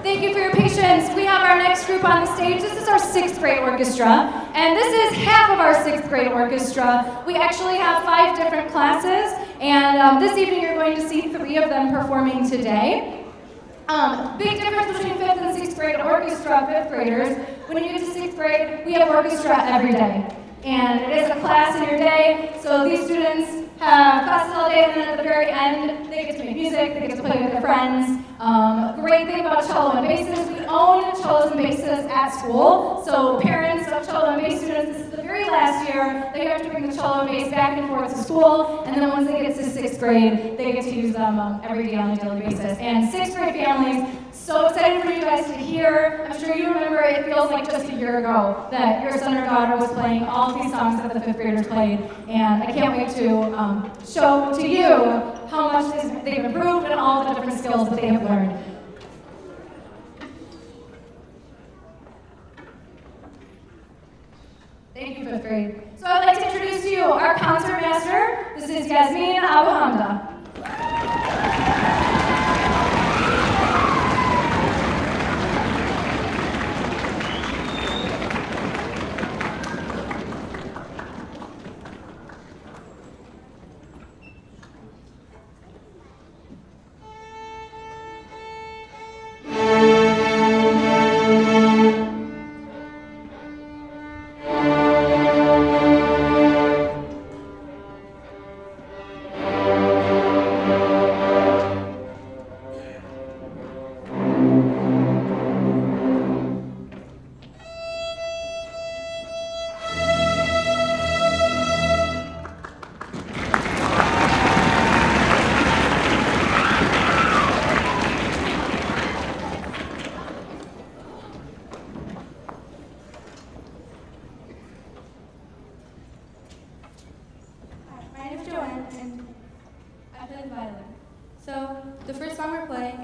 Thank you for your patience. We have our next group on the stage. This is our 6th grade orchestra, and this is half of our 6th grade orchestra. We actually have 5 different classes, and this evening you're going to see 3 of them performing today. Big difference between 5th and 6th grade orchestra, 5th graders. When you get to 6th grade, we have orchestra every day. And it is a class in your day, so these students have classes all day, and then at the very end, they get to make music, they get to play with their friends. Great thing about cello and basses, we own cellos and basses at school, so parents of cello and bass students, this is the very last year, they have to bring the cello and bass back and forth to school, and then once they get to 6th grade, they get to use them every day on a daily basis. And 6th grade families, so excited for you guys to hear. I'm sure you remember, it feels like just a year ago that your son or daughter was playing all of these songs that the 5th graders played, and I can't wait to show to you how much they've improved and all the different skills that they have learned. Thank you, 5th grade. So I'd like to introduce to you our concert master. This is Yasmin Abu Hamda.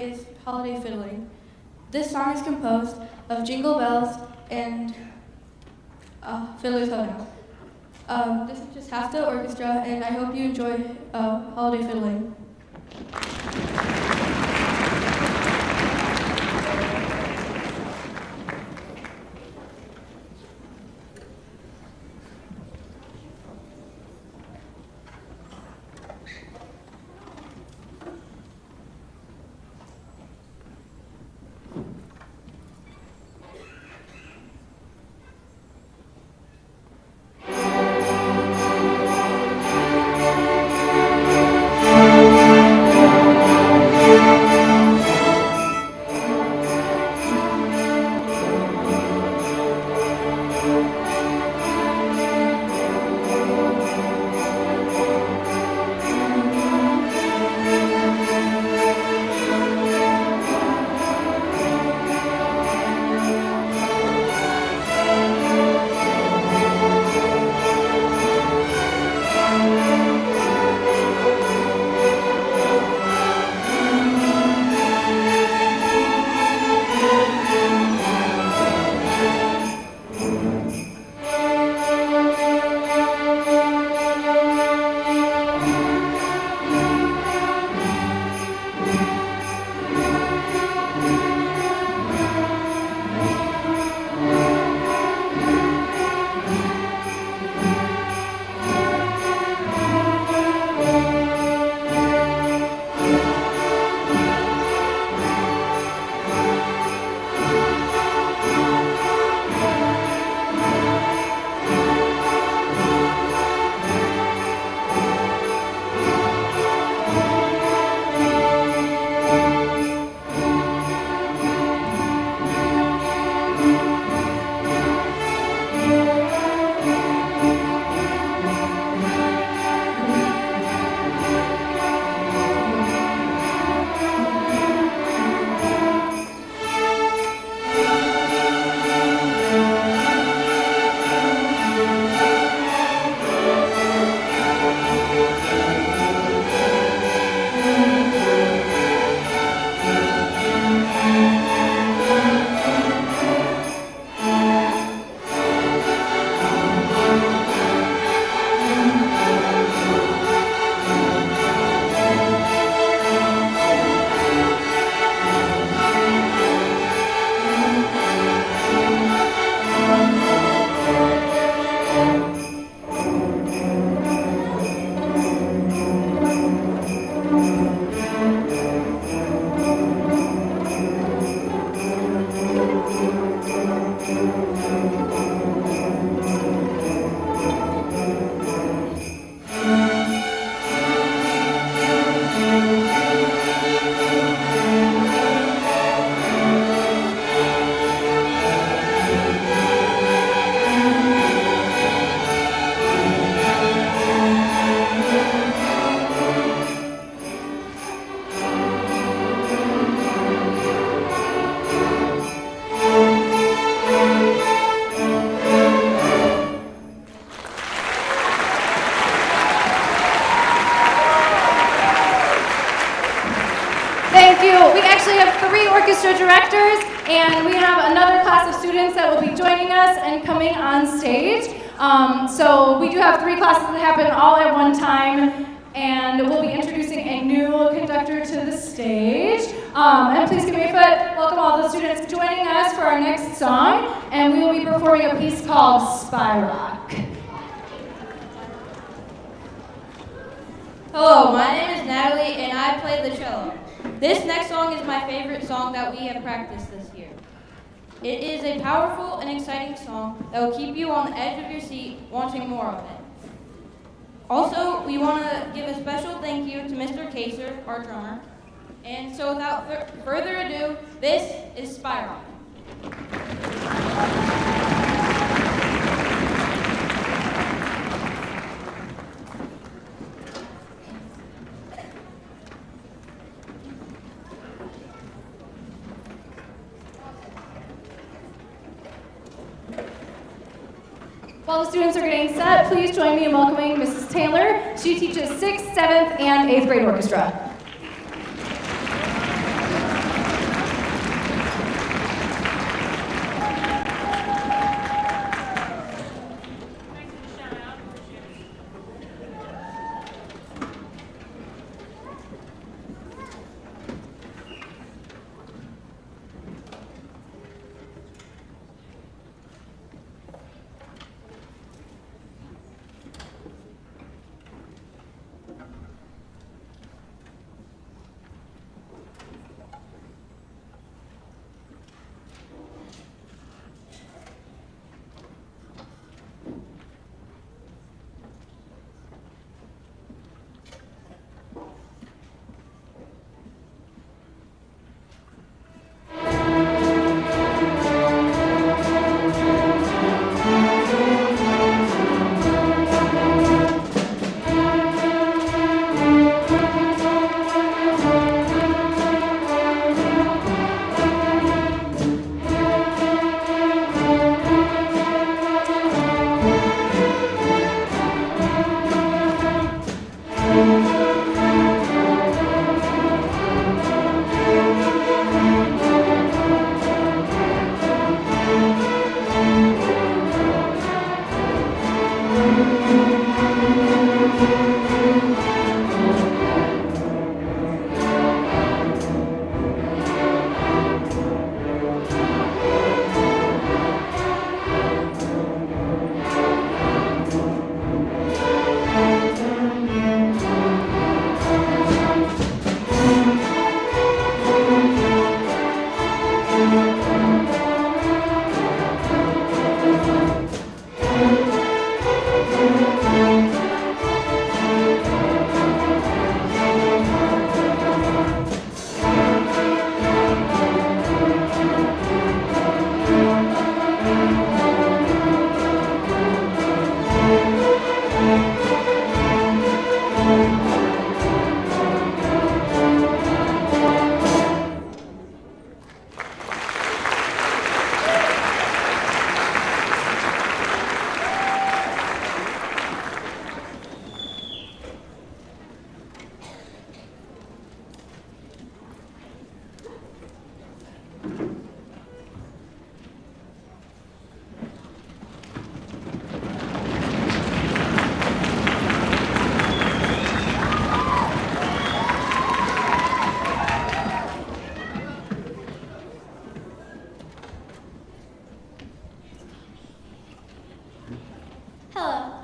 is Holiday Fiddling. This song is composed of Jingle Bells and Fiddler's Hoedown. This is just half the orchestra, and I hope you enjoy Holiday Fiddling. Thank you. We actually have 3 orchestra directors, and we have another class of students that will be joining us and coming on stage. So we do have 3 classes that happen all at one time, and we'll be introducing a new conductor to the stage. And please give me a foot. Welcome all the students joining us for our next song, and we will be performing a piece called Spy Rock. Hello, my name is Natalie and I play the cello. This next song is my favorite song that we have practiced this year. It is a powerful and exciting song that will keep you on the edge of your seat wanting more of it. Also, we want to give a special thank you to Mr. Kaser, our drummer. And so without further ado, this is Spy Rock. While the students are getting set, please join me in welcoming Mrs. Taylor. She teaches 6th, 7th, and 8th grade orchestra.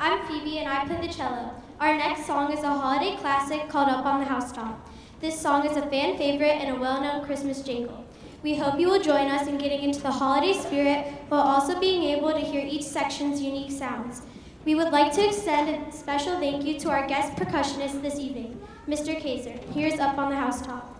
I'm Phoebe and I play the cello. Our next song is a holiday classic called Up on the Housetop. This song is a fan favorite and a well-known Christmas jingle. We hope you will join us in getting into the holiday spirit while also being able to hear each section's unique sounds. We would like to extend a special thank you to our guest percussionist this evening, Mr. Kaiser. Here's Up on the Housetop.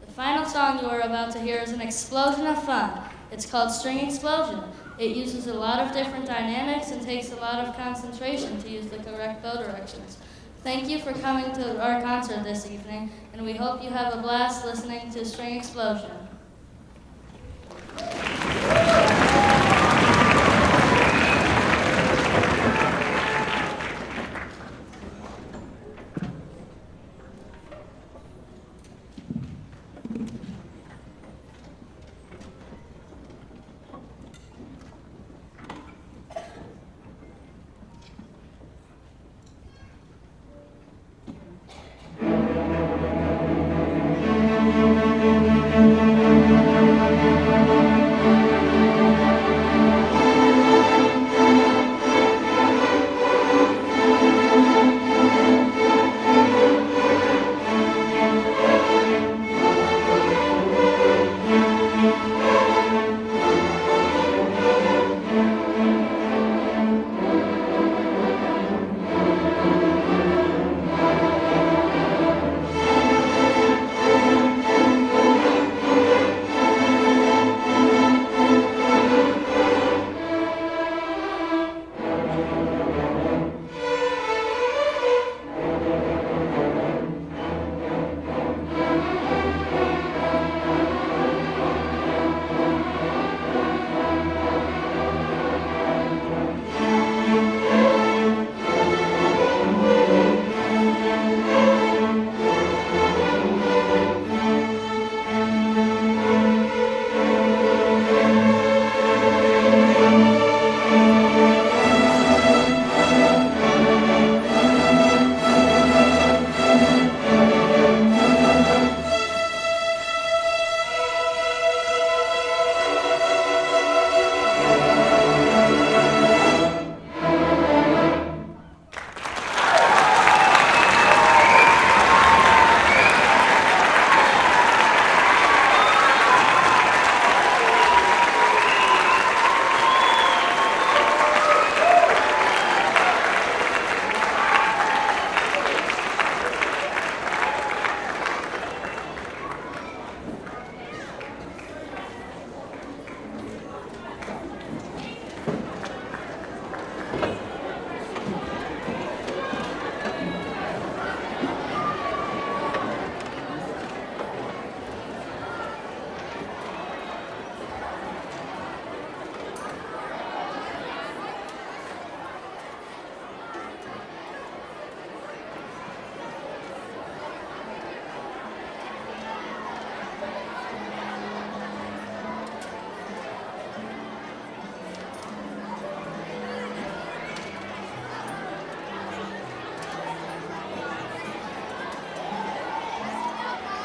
The final song you are about to hear is an explosion of fun. It's called String Explosion. It uses a lot of different dynamics and takes a lot of concentration to use the correct bow directions. Thank you for coming to our concert this evening, and we hope you have a blast listening to String Explosion. Thank you.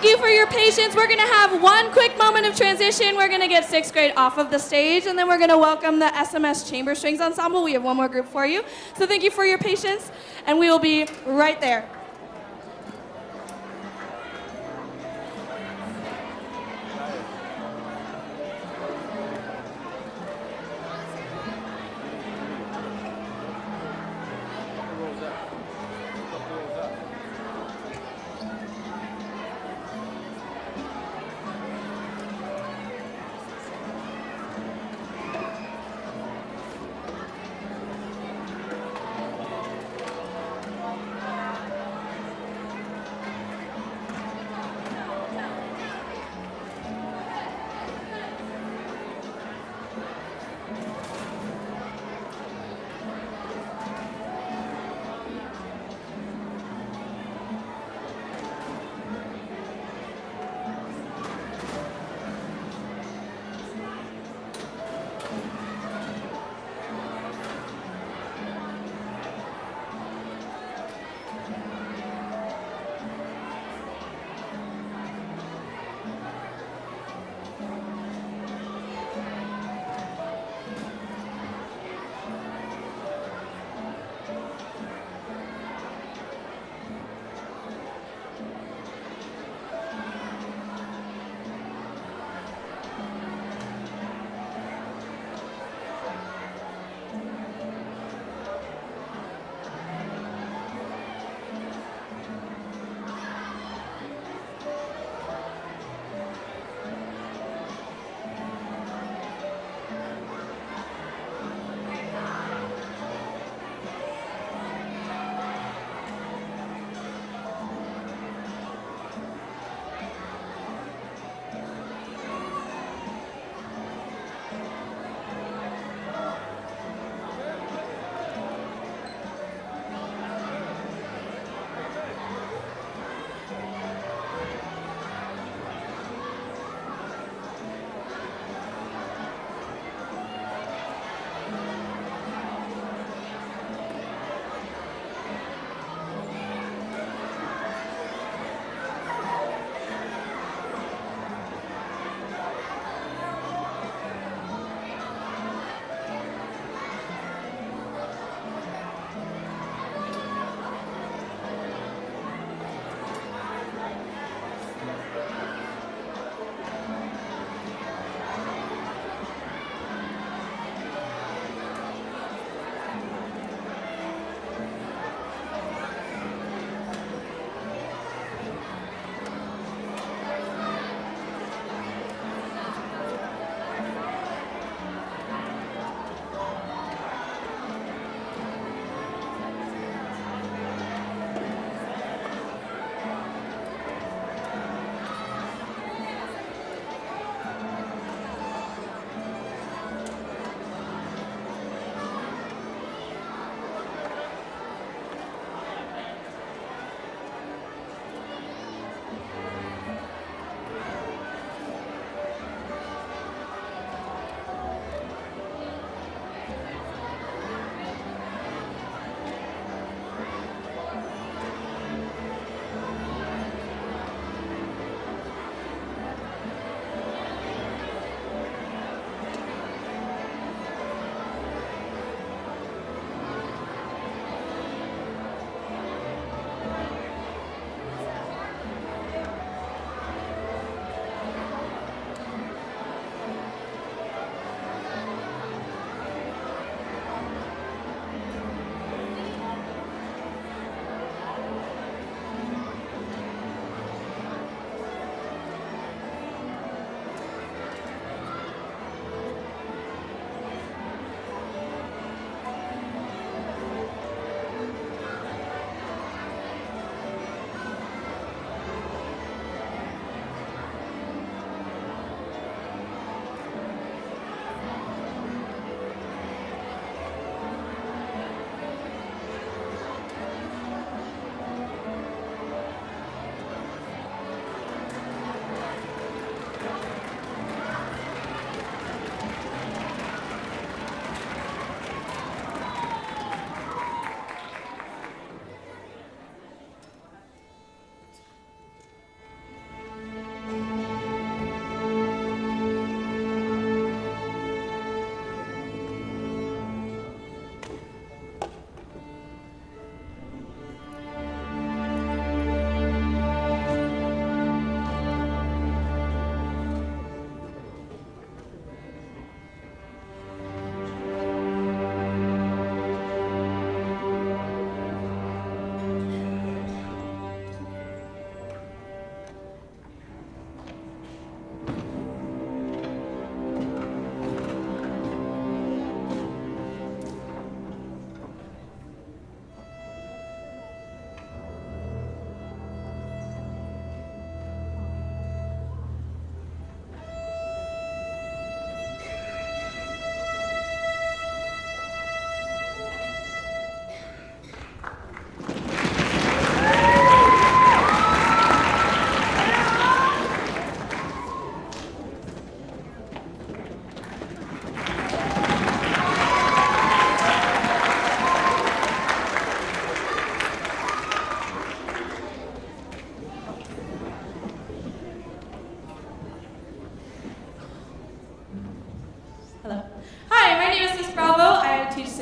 Thank you for your patience. We're going to have one quick moment of transition. We're going to get 6th grade off of the stage, and then we're going to welcome the SMS Chamber Strings Ensemble. We have one more group for you. So thank you for your patience, and we will be right there.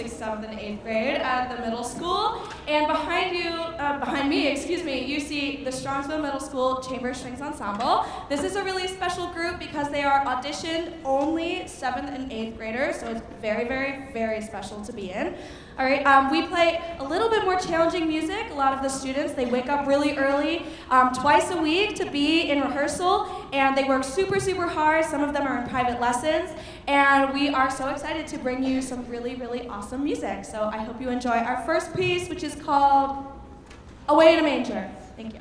6th, 7th, and 8th grade at the middle school. And behind me, you see the Strongsville Middle School Chamber Strings Ensemble. This is a really special group because they are auditioned only 7th and 8th graders, so it's very, very, very special to be in. All right, we play a little bit more challenging music. A lot of the students, they wake up really early, twice a week to be in rehearsal, and they work super, super hard. Some of them are in private lessons, and we are so excited to bring you some really, really awesome music. So I hope you enjoy our first piece, which is called Away in a Manger. Thank you.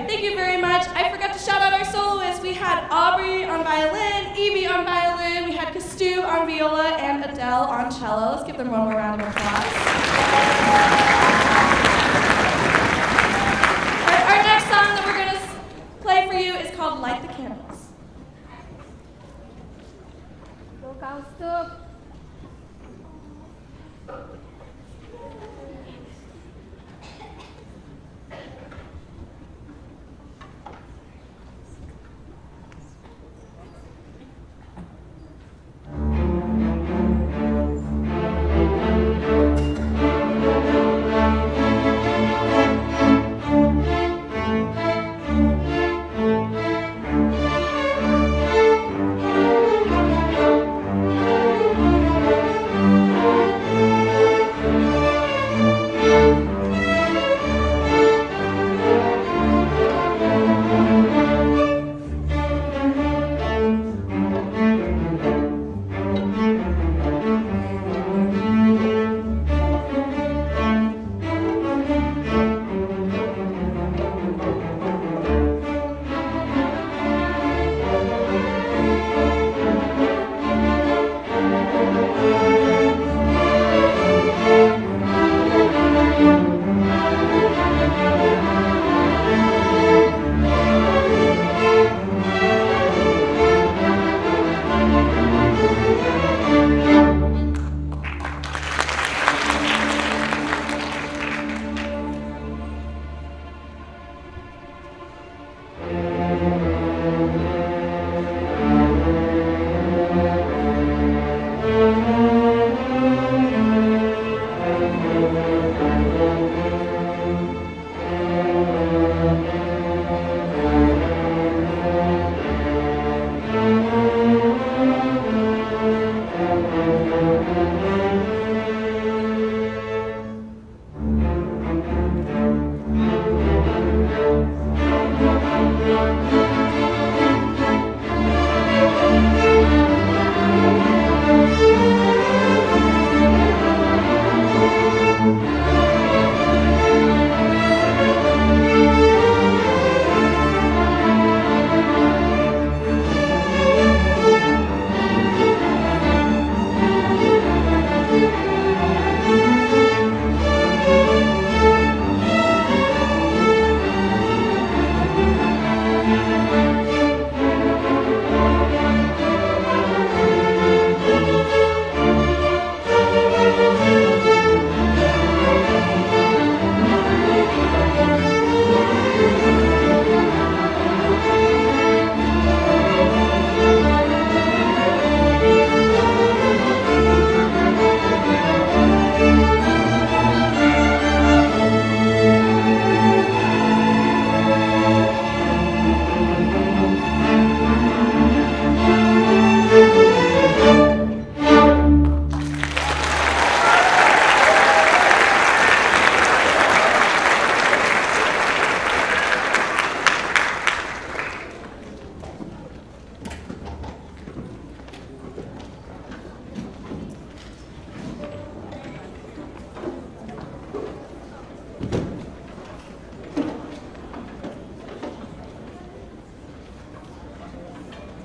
Thank you very much. I forgot to shout out our soloists. We had Aubrey on violin, Evie on violin, we had Castu on viola, and Adele on cello. Let's give them one more round of applause. Our next song that we're going to play for you is called Light the Candles.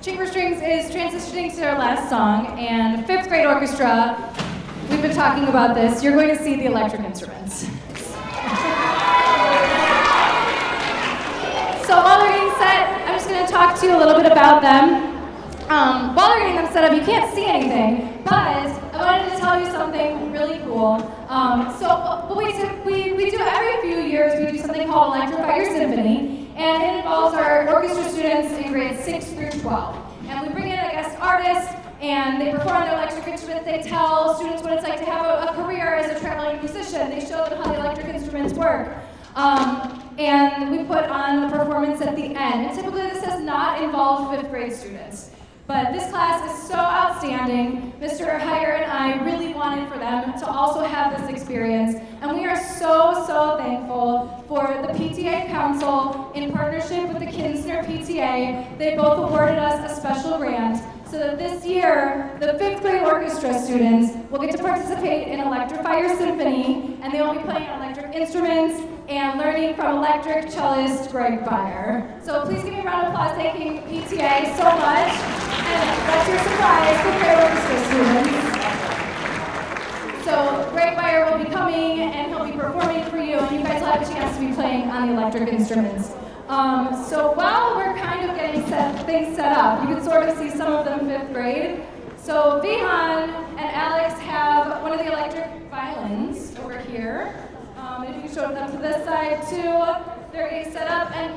Chamber Strings is transitioning to their last song, and fifth grade orchestra, we've been talking about this, you're going to see the electric instruments. So while they're getting set, I'm just going to talk to you a little bit about them. While they're getting them set up, you can't see anything, but I wanted to tell you something really cool. What we do every few years, we do something called Electrify Your Symphony, and it involves our orchestra students in grades 6 through 12. And we bring in a guest artist, and they perform their electric instruments. They tell students what it's like to have a career as a traveling musician. They show them how the electric instruments work. And we put on a performance at the end. And typically this does not involve fifth grade students. But this class is so outstanding. Mr. Heyer and I really wanted for them to also have this experience. And we are so thankful for the PTA Council in partnership with the Kinsner PTA. They both awarded us a special grant so that this year, the fifth grade orchestra students will get to participate in Electrify Your Symphony, and they will be playing electric instruments and learning from electric cellist Greg Beyer. So please give me a round of applause thanking PTA so much. And that's your surprise, fifth grade orchestra students. So Greg Beyer will be coming and he'll be performing for you, and you guys will have a chance to be playing on the electric instruments. So while we're kind of getting things set up, you can sort of see some of them fifth grade. So Vihan and Alex have one of the electric violins over here. If you can show them to this side too. They're getting set up, and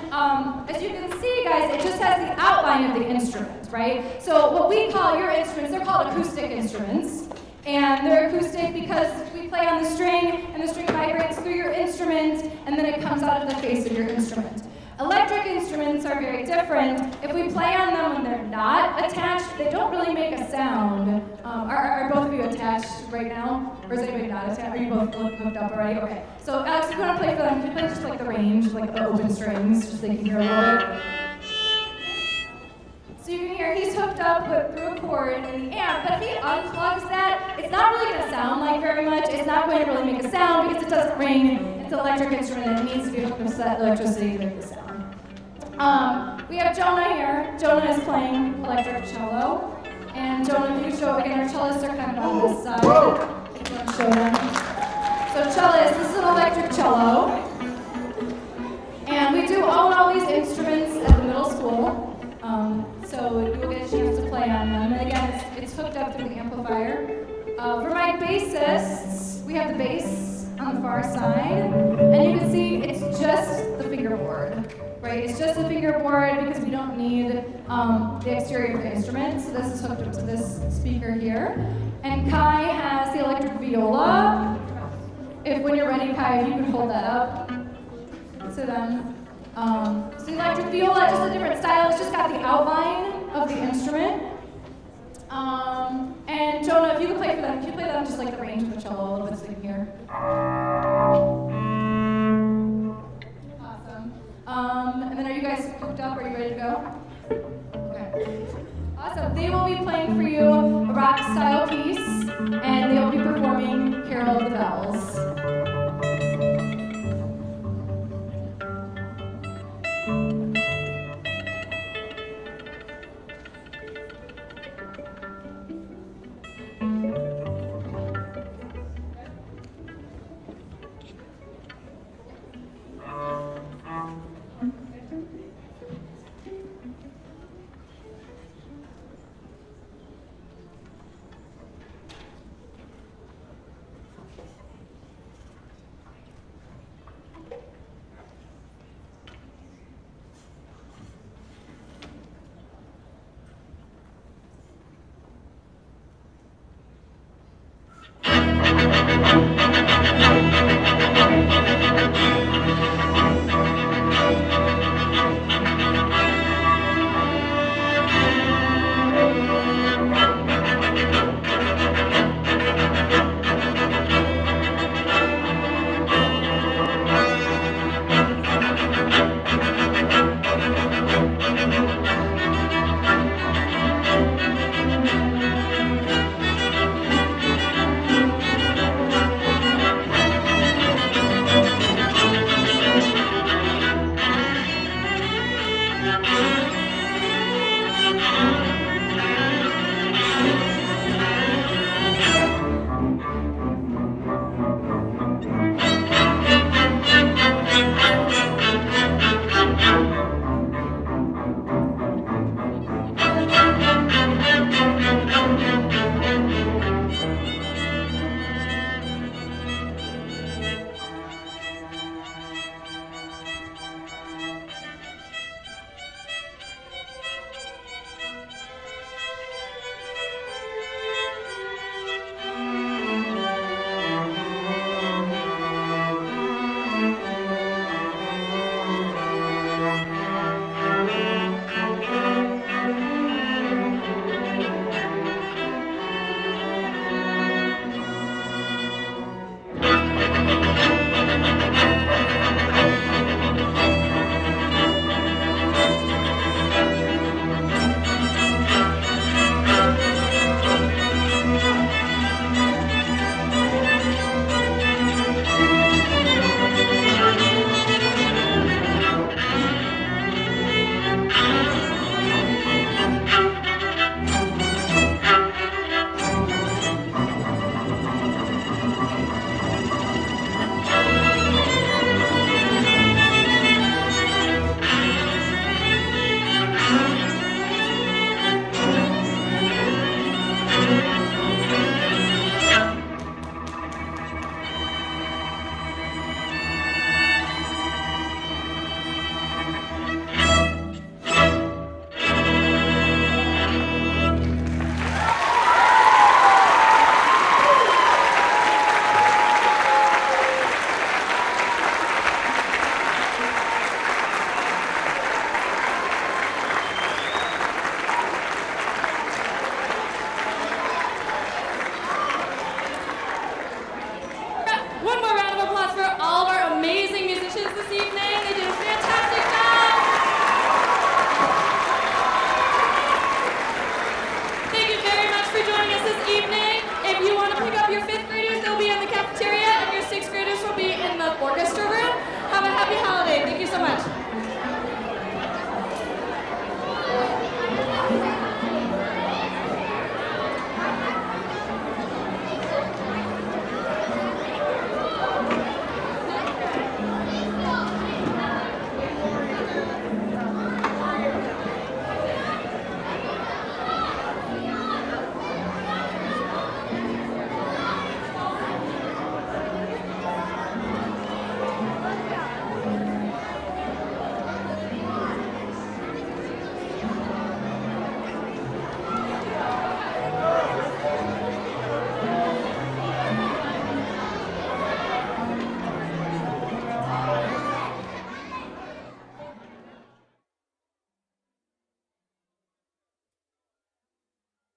as you can see, guys, it just has the outline of the instrument, right? So what we call your instruments, they're called acoustic instruments. And they're acoustic because we play on the string, and the string vibrates through your instrument, and then it comes out of the face of your instrument. Electric instruments are very different. If we play on them when they're not attached, they don't really make a sound. Are both of you attached right now? Or is anybody not attached? Are you both hooked up already? Okay. So Alex, if you want to play for them, you play just like the range, like the open strings, just so you can hear a little bit. So you can hear he's hooked up through a cord in the amp, but if he unplugs that, it's not really going to sound like very much. It's not going to really make a sound because it doesn't ring. It's an electric instrument and it needs to be hooked up to that electricity to make the sound. We have Jonah here. Jonah is playing electric cello. And Jonah, if you show again, our cellists are kind of on this side. If you want to show them. So cellist, this is an electric cello. And we do own all these instruments at the middle school. So you will get a chance to play on them. And again, it's hooked up through the amplifier. For my bassists, we have the bass on the far side. And you can see it's just the fingerboard. right? It's just the fingerboard because we don't need the exterior of the instrument. So this is hooked up to this speaker here. And Kai has the electric viola. If when you're ready, Kai, if you could hold that up to them. So the electric viola, just a different style. It's just got the outline of the instrument. And Jonah, if you could play for them, if you play them just like the range of the cello a little bit so they can hear. Awesome. And then are you guys hooked up? Are you ready to go? Okay. Awesome. They will be playing for you a rock style piece, and they will be performing Carol of the Bells. Thank you.